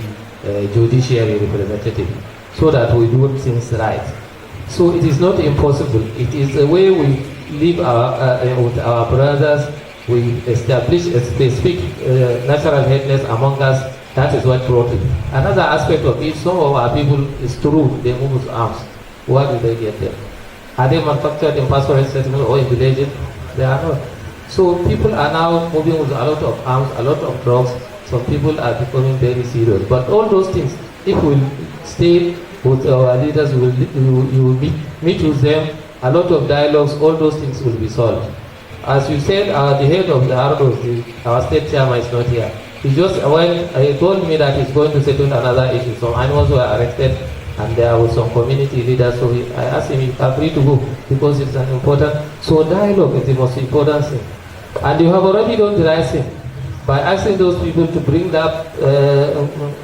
judiciary representative, so that we do things right. So it is not impossible. It is the way we live with our brothers. We establish a specific natural headness among us. That is what brought it. Another aspect of it, some of our people, is true, they move with arms. Where do they get them? Are they manufactured in pastoral settlements or in villages? They are not. So people are now moving with a lot of arms, a lot of drugs. Some people are becoming very serious. But all those things, if we stay with our leaders, you will meet with them, a lot of dialogues, all those things will be solved. As you said, the head of the ROs, our state chairman is not here. He just he told me that he's going to settle another issue. Some animals were arrested and there were some community leaders. So I asked him if he's free to go because it's an important. So dialogue is the most important thing. And you have already done the right thing by asking those people to bring that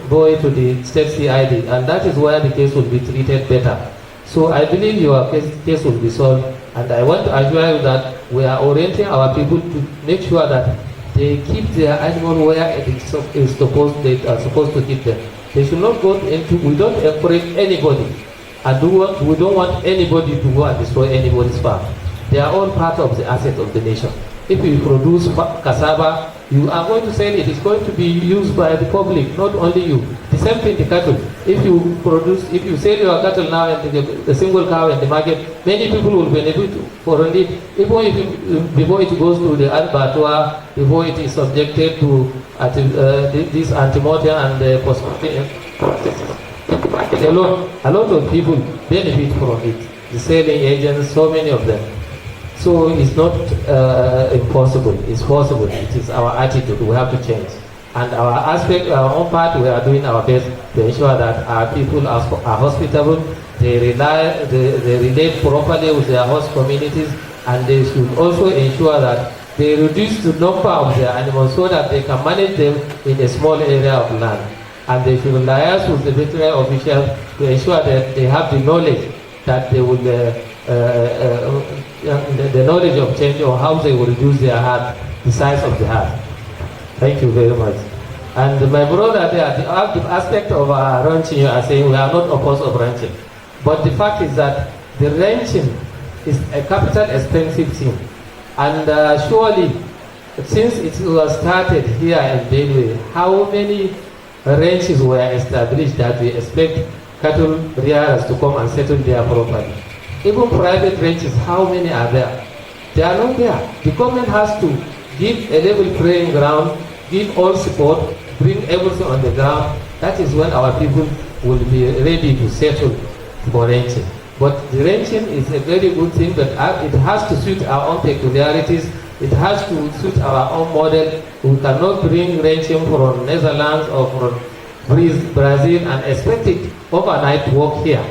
boy to the state CID, and that is where the case will be treated better. So I believe your case will be solved, and I want to assure you that we are orienting our people to make sure that they keep their animal where they are supposed to keep them. They should not go into, we don't encourage anybody, and we don't want anybody to go and destroy anybody's farm. They are all part of the asset of the nation. If you produce cassava, you are going to say it is going to be used by the public, not only you. The same thing, the cattle. If you sell your cattle now into the single cow in the market, many people will benefit from it. Even before it goes to the abattoir, before it is subjected to this antimonium and the post-mortem, a lot of people benefit from it. The selling agents, so many of them. So it's not impossible, it's possible. It is our attitude, we have to change. And our own part, we are doing our best to ensure that our people are hospitable, they relate properly with their host communities, and they should also ensure that they reduce the number of their animals so that they can manage them in a small area of land. And they should liaise with the veterinary officials to ensure that they have the knowledge that they will the knowledge of change or how they will reduce their herd, the size of the herd. Thank you very much. And my brother there, the aspect of ranching, you are saying we are not opposed of ranching. But the fact is that the ranching is a capital expensive thing. And surely, since it was started here in Benue, how many ranches were established that we expect cattle rearers to come and settle there properly? Even private ranches, how many are there? They are not there. The government has to give a level playing ground, give all support, bring everything on the ground, that is when our people will be ready to settle for ranching. But the ranching is a very good thing, but it has to suit our own peculiarities. It has to suit our own model. We cannot bring ranching from Netherlands or from Brazil and expect it overnight work here.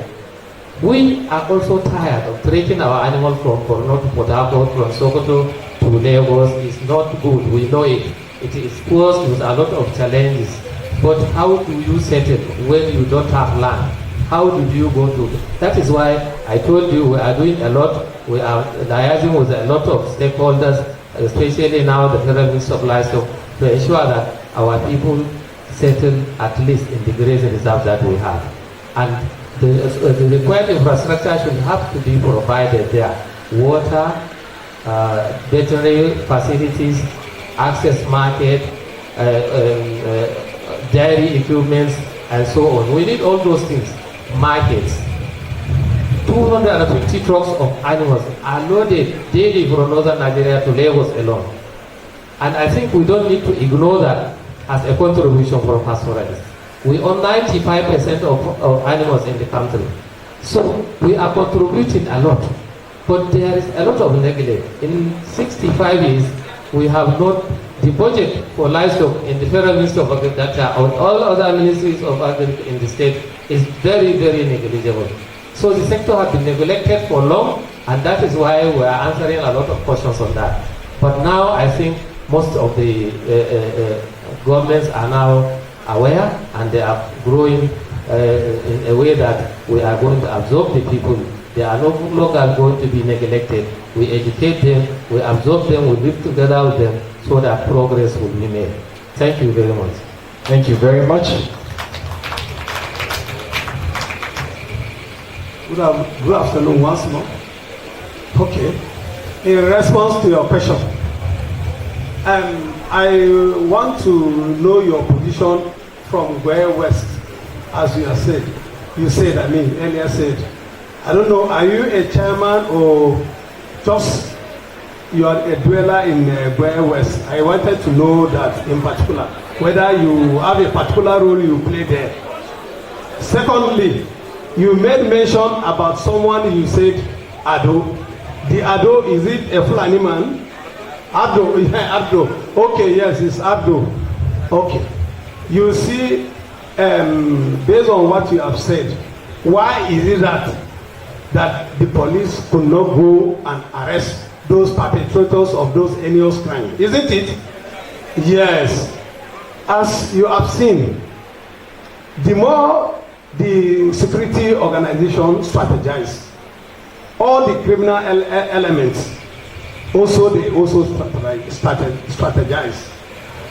We are also tired of taking our animals from Borno to Port Harcourt, from Sokoto to Lagos. It's not good, we know it. It is posed with a lot of challenges. But how do you settle when you don't have land? How do you go to? That is why I told you we are doing a lot. We are liaising with a lot of stakeholders, especially now the Federal Ministry of Livestock, to ensure that our people settle at least in the grazing reserve that we have. And the required infrastructure should have to be provided there. Water, veterinary facilities, access market, dairy equipments, and so on. We need all those things. Markets. 250 trucks of animals are loaded daily from northern Nigeria to Lagos alone. And I think we don't need to ignore that as a contribution from pastoralists. We own 95% of animals in the country. So we are contributing a lot. But there is a lot of neglect. In 65 years, we have not, the budget for livestock in the Federal Ministry of Agriculture and all other ministries of agriculture in the state is very, very negligible. So the sector has been neglected for long, and that is why we are answering a lot of questions on that. But now I think most of the governments are now aware, and they are growing in a way that we are going to absorb the people. They are no longer going to be neglected. We educate them, we absorb them, we live together with them so that progress will be made. Thank you very much. Thank you very much. Good afternoon once more. Okay. In response to your question, I want to know your position from where west, as you have said. Earlier said, I don't know, are you a chairman or just you are a dweller in where west? I wanted to know that in particular, whether you have a particular role you play there. Secondly, you made mention about someone you said Ado. The Ado, is it a Fulani man? Ado, yeah, Ado. Okay, yes, it's Ado. Okay. You see, based on what you have said, why is it that the police could not go and arrest those perpetrators of those heinous crimes? Isn't it? Yes. As you have seen, the more the security organization strategize, all the criminal elements they also strategize.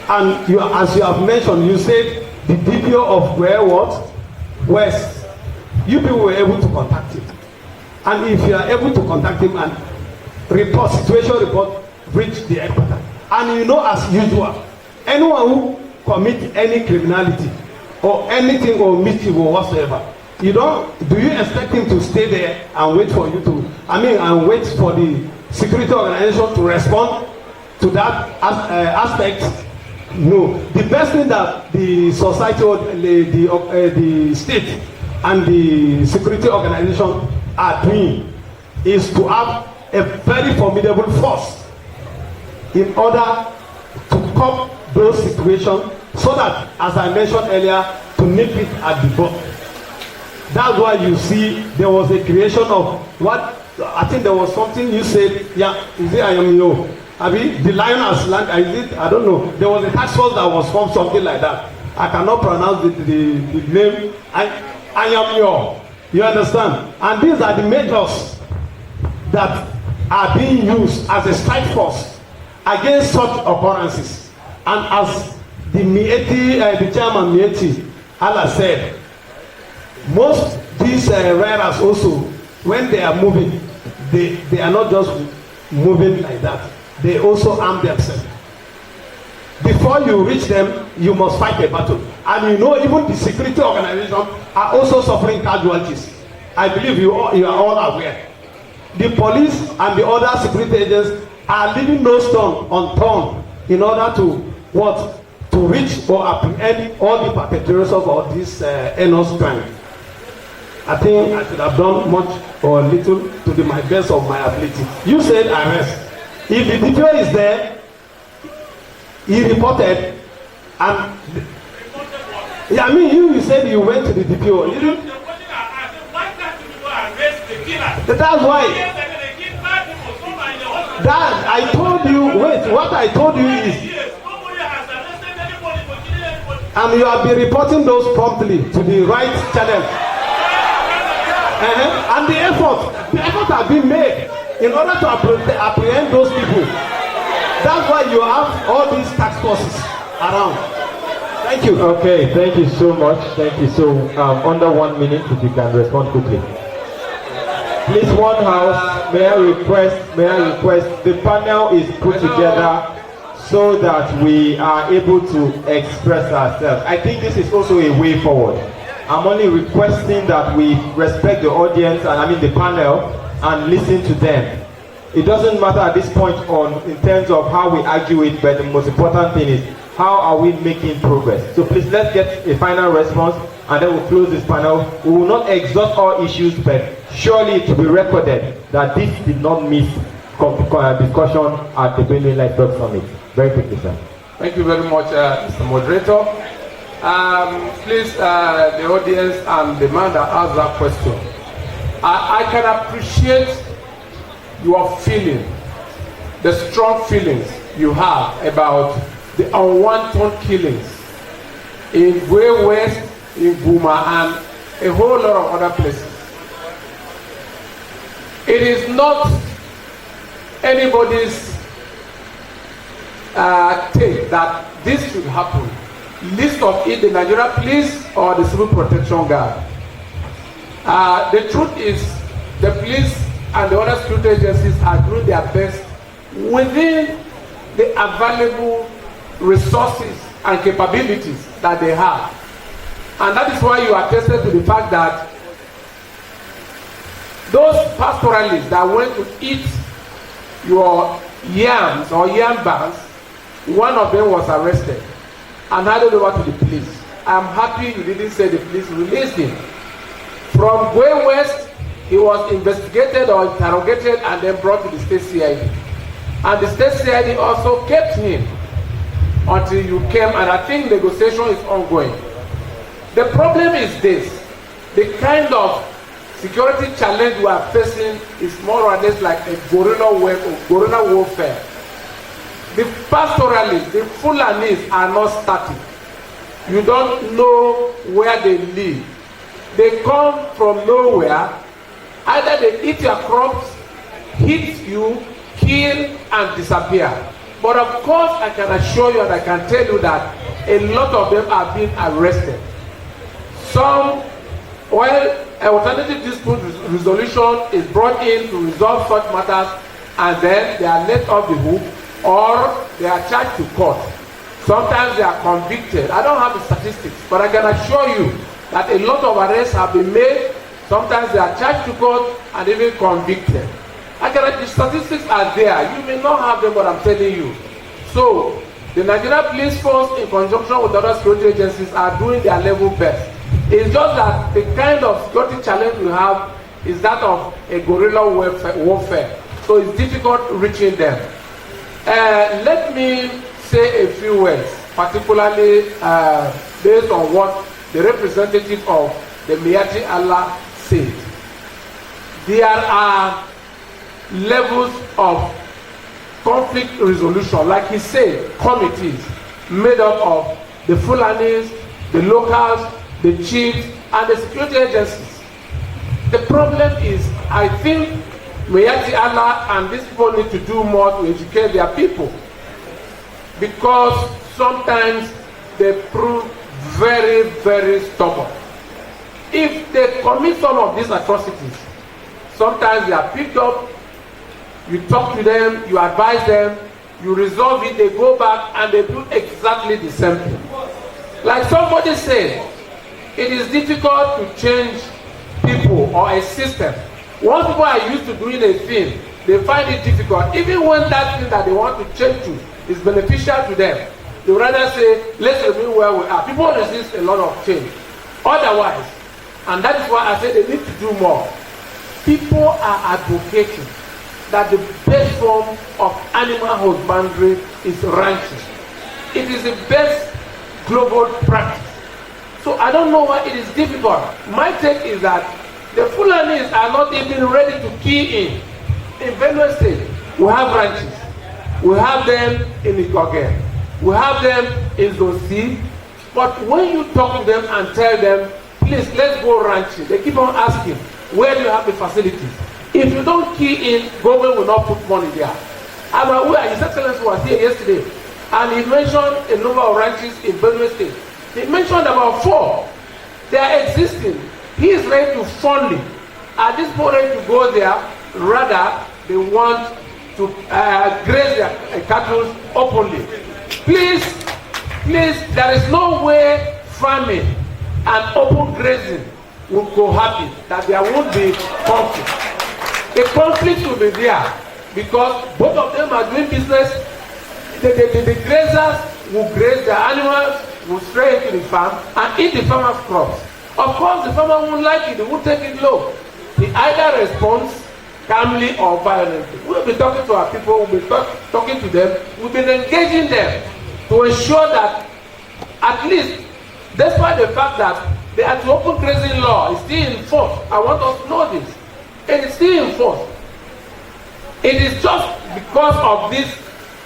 And as you have mentioned, you said the DPO of where what? West. You people were able to contact him. And if you are able to contact him and situation report, reach the headquarters. And you know, as usual, anyone who commit any criminality or anything or mischief or whatsoever, do you expect him to stay there and wait for you to, and wait for the security organization to respond to that aspect? No. The best thing that the society or the state and the security organization are doing is to have a very formidable force in order to curb those situations, so that, as I mentioned earlier, to nip it at the bud. That's why you see there was a creation of what I think there was something you said. Yeah, is it IMO? The lion has landed. Is it? I don't know. There was a task force that was formed, something like that. I cannot pronounce the name. IMO. You understand? And these are the measures that are being used as a strike force against such occurrences. And as the chairman Mieti Allah said, most these rearers also, when they are moving, they are not just moving like that. They also arm themselves. Before you reach them, you must fight a battle. And even the security organization are also suffering casualties. I believe you are all aware. The police and the other security agents are leaving no stone unturned in order to to reach or apprehend all the perpetrators of this heinous crime. I think I should have done much or little to my best of my ability. You said arrest. If the DPO is there, he reported, and yeah, I mean you said you went to the DPO. You didn't. That's why. That I told you. Wait, what I told you is, and you have been reporting those promptly to the right channel. And the effort has been made in order to apprehend those people. That's why you have all these task forces around. Thank you. Okay, thank you so much. Thank you. So, under 1 minute, if you can respond quickly. Please, one house, may I request, the panel is put together so that we are able to express ourselves. I think this is also a way forward. I'm only requesting that we respect the audience, and I mean the panel, and listen to them. It doesn't matter at this point in terms of how we argue it, but the most important thing is how are we making progress. So please, let's get a final response, and then we'll close this panel. We will not exhaust all issues, but surely it will be recorded that this did not miss discussion at the Benue Livestock Summit. Very quickly, sir. Thank you very much, Mr. Moderator. Please, the audience and the man that asked that question, I can appreciate your feeling, the strong feelings you have about the unwanted killings in Benue West, in Buma, and a whole lot of other places. It is not anybody's take that this should happen. List of it, the Nigeria Police or the Civil Protection Guard. The truth is, the police and the other security agencies are doing their best within the available resources and capabilities that they have. And that is why you are attested to the fact that those pastoralists that went to eat your yams or yam bands, one of them was arrested and handed over to the police. I'm happy you didn't say the police released him. From Benue West, he was investigated or interrogated and then brought to the state CID. And the state CID also kept him until you came, and I think negotiation is ongoing. The problem is this: the kind of security challenge we are facing is more or less like a guerrilla warfare. The pastoralists, the Fulanis are not static. You don't know where they live. They come from nowhere. Either they eat your crops, hit you, kill, and disappear. But of course, I can assure you and I can tell you that a lot of them are being arrested. Some, well, alternative dispute resolution is brought in to resolve such matters, and then they are let off the hook, or they are charged to court. Sometimes they are convicted. I don't have the statistics, but I can assure you that a lot of arrests have been made. Sometimes they are charged to court and even convicted. The statistics are there. You may not have them, but I'm telling you. So, the Nigerian Police Force, in conjunction with other security agencies, are doing their level best. It's just that the kind of security challenge we have is that of a guerrilla warfare. So it's difficult reaching them. Let me say a few words, particularly based on what the representative of the Miyetti Allah said. There are levels of conflict resolution, like he said, committees made up of the Fulanis, the locals, the chiefs, and the security agencies. The problem is, I think Miyetti Allah and these people need to do more to educate their people, because sometimes they prove very, very stubborn. If they commit some of these atrocities, sometimes they are picked up, you talk to them, you advise them, you resolve it, they go back and they do exactly the same thing. Like somebody said, it is difficult to change people or a system. Once people are used to doing a thing, they find it difficult. Even when that thing that they want to change to is beneficial to them, They would rather say, let's remain where we are. People resist a lot of change. Otherwise, and that is why I say they need to do more. People are advocating that the best form of animal husbandry is ranching. It is the best global practice. So I don't know why it is difficult. My take is that the Fulanis are not even ready to key in. In Benue State, we have ranches. We have them in Ikogen. We have them in Zosi. But when you talk to them and tell them, please, let's go ranching, they keep on asking, where do you have the facilities? If you don't key in, government will not put money there. I'm aware, His Excellency was here yesterday, and he mentioned a number of ranches in Benue State. He mentioned about 4. They are existing. He is ready to fund it. At this point, ready to go there, rather, they want to graze their cattle openly. Please, there is no way farming and open grazing will cohabit, that there won't be conflict. The conflict will be there because both of them are doing business. The grazers will graze their animals, will stray into the farm and eat the farmer's crops. Of course, the farmer won't like it, he won't take it low. He either responds calmly or violently. We'll be talking to our people, we'll be talking to them, we'll be engaging them to ensure that at least, despite the fact that the anti-open grazing law is still in force, I want us to know this. It is still in force. It is just because of this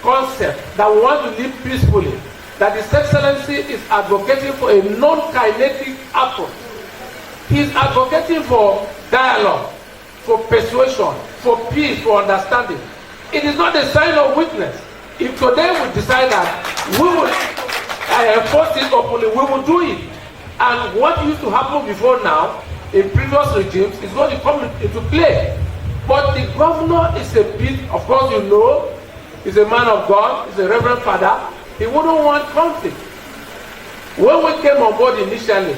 concept that we want to live peacefully that His Excellency is advocating for a non-kinetic approach. He is advocating for dialogue, for persuasion, for peace, for understanding. It is not a sign of weakness. If today we decide that we will enforce it openly, we will do it. And what used to happen before now, in previous regimes, is going to come into play. But the governor is a bit, of course you know, he's a man of God, he's a reverend father. He wouldn't want conflict. When we came on board initially,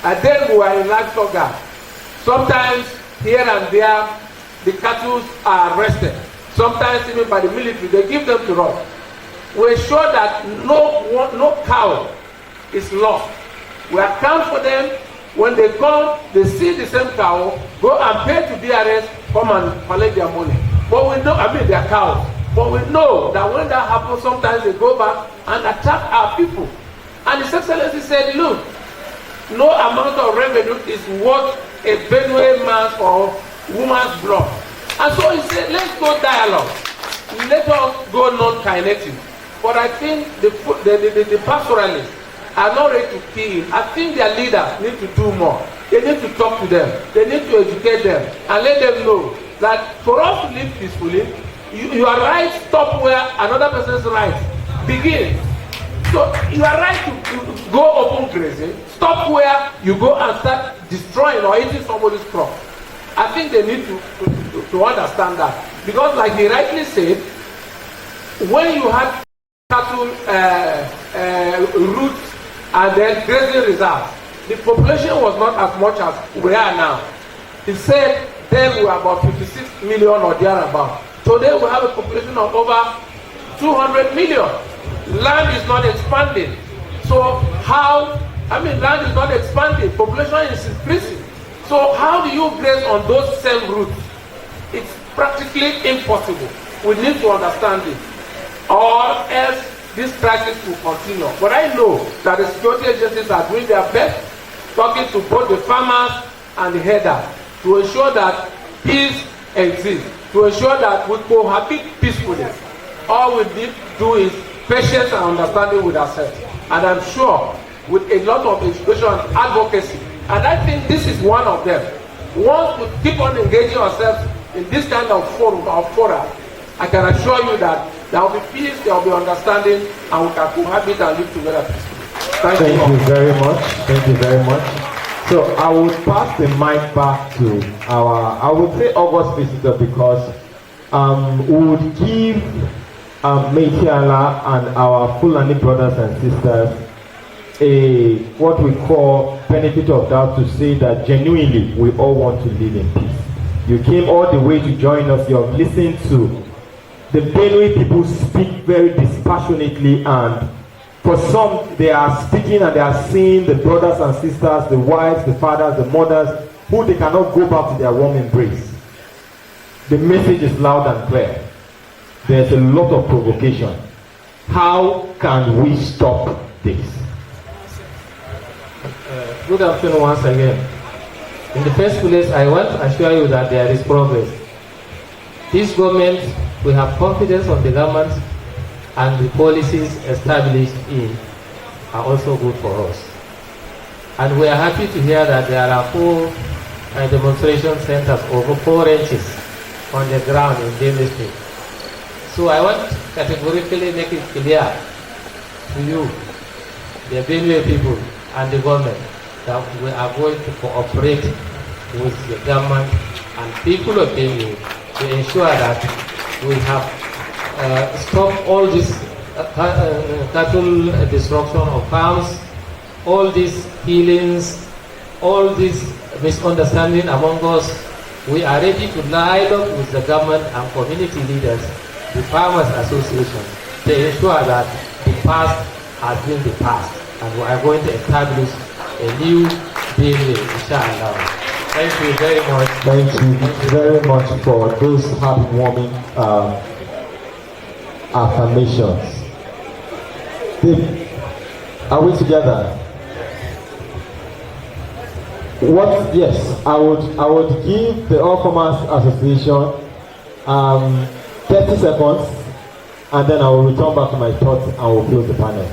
and then we were in livestock guard. Sometimes here and there, the cattle are arrested. Sometimes even by the military, they give them to us. We ensure that no cow is lost. We account for them. When they come, they see the same cow, go and pay to DRS, come and collect their money. But we know, their cows. But we know that when that happens, sometimes they go back and attack our people. And His Excellency said, look, no amount of revenue is worth a Benue man's or woman's blood. And so he said, let's go dialogue. Let us go non-kinetic. But I think the pastoralists are not ready to key in. I think their leaders need to do more. They need to talk to them. They need to educate them and let them know that for us to live peacefully, your rights stop where another person's rights begin. So you are right to go open grazing, stop where you go and start destroying or eating somebody's crop. I think they need to understand that. Because like he rightly said, when you had cattle routes and then grazing reserves, the population was not as much as we are now. He said then we were about 56 million or thereabout. Today we have a population of over 200 million. Land is not expanding. So land is not expanding, population is increasing. So how do you graze on those same routes? It's practically impossible. We need to understand it. Or else this crisis will continue. But I know that the security agencies are doing their best, talking to both the farmers and the headers to ensure that peace exists, to ensure that we cohabit peacefully. All we need to do is patience and understanding with ourselves. And I'm sure with a lot of education and advocacy, and I think this is one of them. Once we keep on engaging ourselves in this kind of forum or fora, I can assure you that there will be peace, there will be understanding, and we can cohabit and live together peacefully. Thank you very much. Thank you very much. So I will pass the mic back to I would say August visitor, because we would give Meitiala and our Fulani brothers and sisters what we call benefit of doubt to say that genuinely we all want to live in peace. You came all the way to join us. You have listened to the Benue people speak very dispassionately and For some, they are speaking and they are seeing the brothers and sisters, the wives, the fathers, the mothers, who they cannot go back to their warm embrace. The message is loud and clear. There's a lot of provocation. How can we stop this? Good afternoon once again. In the first place, I want to assure you that there is progress. This government, we have confidence on the government, and the policies established in are also good for us. And we are happy to hear that there are 4 demonstration centers over 4 inches on the ground in Benue State. So I want to categorically make it clear to you, the Benue people and the government, that we are going to cooperate with the government and people of Benue to ensure that we have stopped all this cattle destruction of farms, all these killings, all this misunderstanding among us. We are ready to dialogue with the government and community leaders, the Farmers Association, to ensure that the past has been the past, and we are going to establish a new Benue, inshallah. Thank you very much. Thank you very much for those heartwarming affirmations. Are we together? What? Yes, I would give the All Farmers Association 30 seconds, and then I will return back to my thoughts and will close the panel.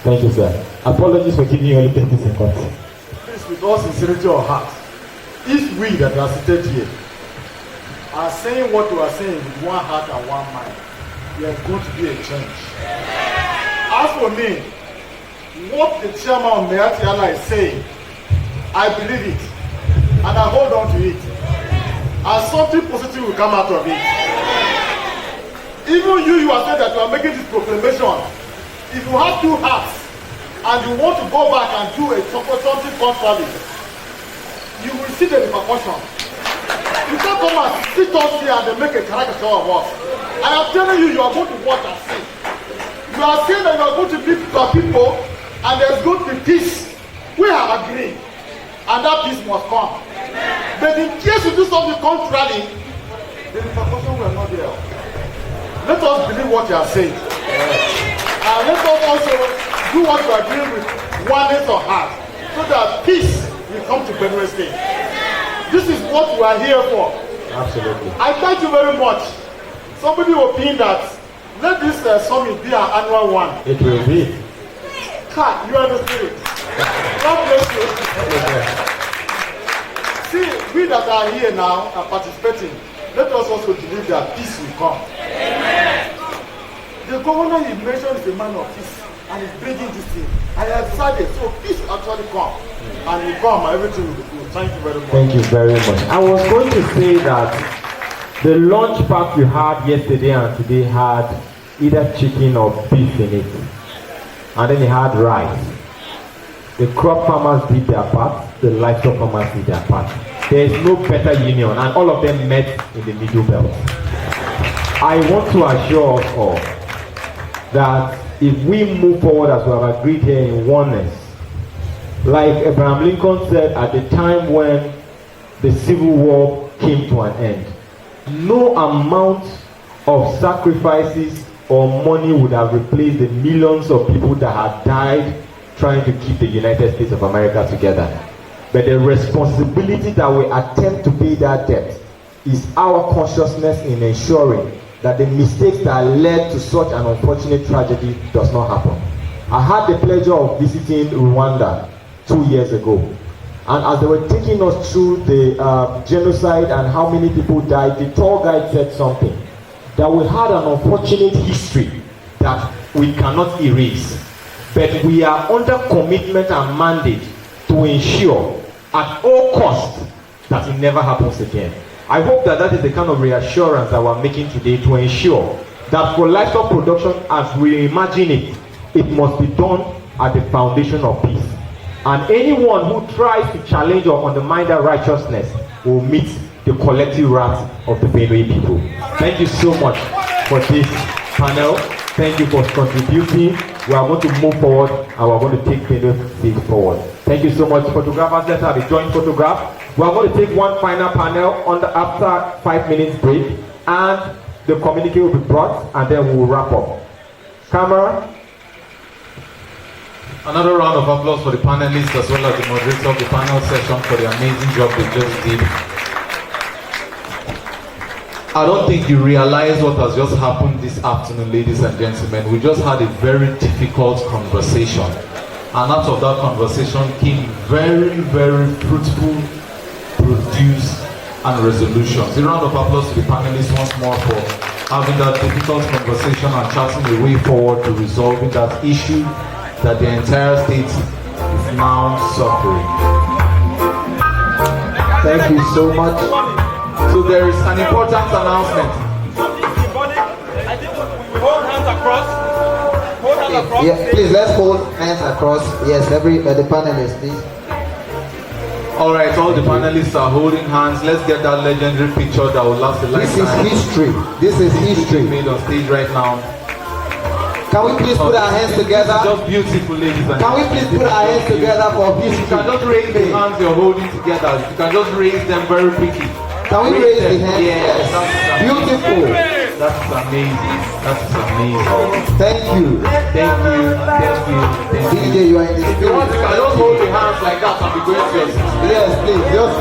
Thank you, sir. Apologies for giving you only 30 seconds. Please, with all sincerity of heart, if we that are seated here are saying what you are saying with one heart and one mind, there is going to be a change. As for me, what the chairman of Meatiala is saying, I believe it, and I hold on to it, and something positive will come out of it. Even you are saying that you are making this proclamation. If you have 2 hearts and you want to go back and do something contrary, you will see the repercussion. You can't come and sit us here and they make a caricature of us. I am telling you, you are going to watch and see. You are saying that you are going to be people and there's going to be peace. We are agreeing. And that peace must come. But in case you do something contrary, the repercussion will not be there. Let us believe what you are saying. And let us also do what you are doing with oneness of heart, so that peace will come to Benue State. This is what we are here for. Absolutely. I thank you very much. Somebody opined that let this summit be an annual one. It will be. God, you are the spirit. God bless you. See, we that are here now are participating. Let us also believe that peace will come. Amen. The governor he mentioned is a man of peace and he's bringing this thing. I have decided, so peace will actually come. And will come, everything will be good. Thank you very much. Thank you very much. I was going to say that the lunch pack you had yesterday and today had either chicken or beef in it. And then it had rice. The crop farmers did their part, the livestock farmers did their part. There is no better union, and all of them met in the middle belt. I want to assure us all that if we move forward as we have agreed here in oneness, like Abraham Lincoln said at the time when the Civil War came to an end, no amount of sacrifices or money would have replaced the millions of people that had died trying to keep the United States of America together. But the responsibility that we attempt to pay that debt is our consciousness in ensuring that the mistakes that led to such an unfortunate tragedy does not happen. I had the pleasure of visiting Rwanda 2 years ago, and as they were taking us through the genocide and how many people died, the tour guide said something, that we had an unfortunate history that we cannot erase, but we are under commitment and mandate to ensure at all costs that it never happens again. I hope that that is the kind of reassurance that we're making today, to ensure that for livestock production, as we imagine it, it must be done at the foundation of peace. And anyone who tries to challenge or undermine that righteousness will meet the collective wrath of the Benue people. Thank you so much for this panel. Thank you for contributing. we are going to move forward and we are going to take Benue State forward. Thank you so much, photographers. Let's have a joint photograph. We are going to take one final panel after 5 minutes break, and the communique will be brought, and then we will wrap up. Camera. Another round of applause for the panelists as well as the moderator of the panel session for the amazing job they just did. I don't think you realize what has just happened this afternoon, ladies and gentlemen. We just had a very difficult conversation. And out of that conversation came very, very fruitful produce and resolutions. A round of applause to the panelists once more for having that difficult conversation and charting a way forward to resolving that issue that the entire state is now suffering. Thank you so much. So there is an important announcement. I think we hold hands across. Yeah, please let's hold hands across. Yes, the panelists, please. All right, all the panelists are holding hands. Let's get that legendary picture that will last a lifetime. This is history. This is history. Made on stage right now. Can we please put our hands together? Just beautiful, ladies and Can we please put our hands together for history? You can just raise the hands you're holding together. You can just raise them very quickly. Can we raise the hands? Yes. Beautiful. That's amazing. That's amazing. Thank you. Thank you. Thank you. Thank you. DJ, you are in the If you want, you can just hold the hands like that and be going to your seat. Yes, please. Just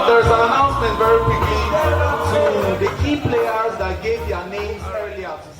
there's an announcement very quickly to the key players that gave their names earlier to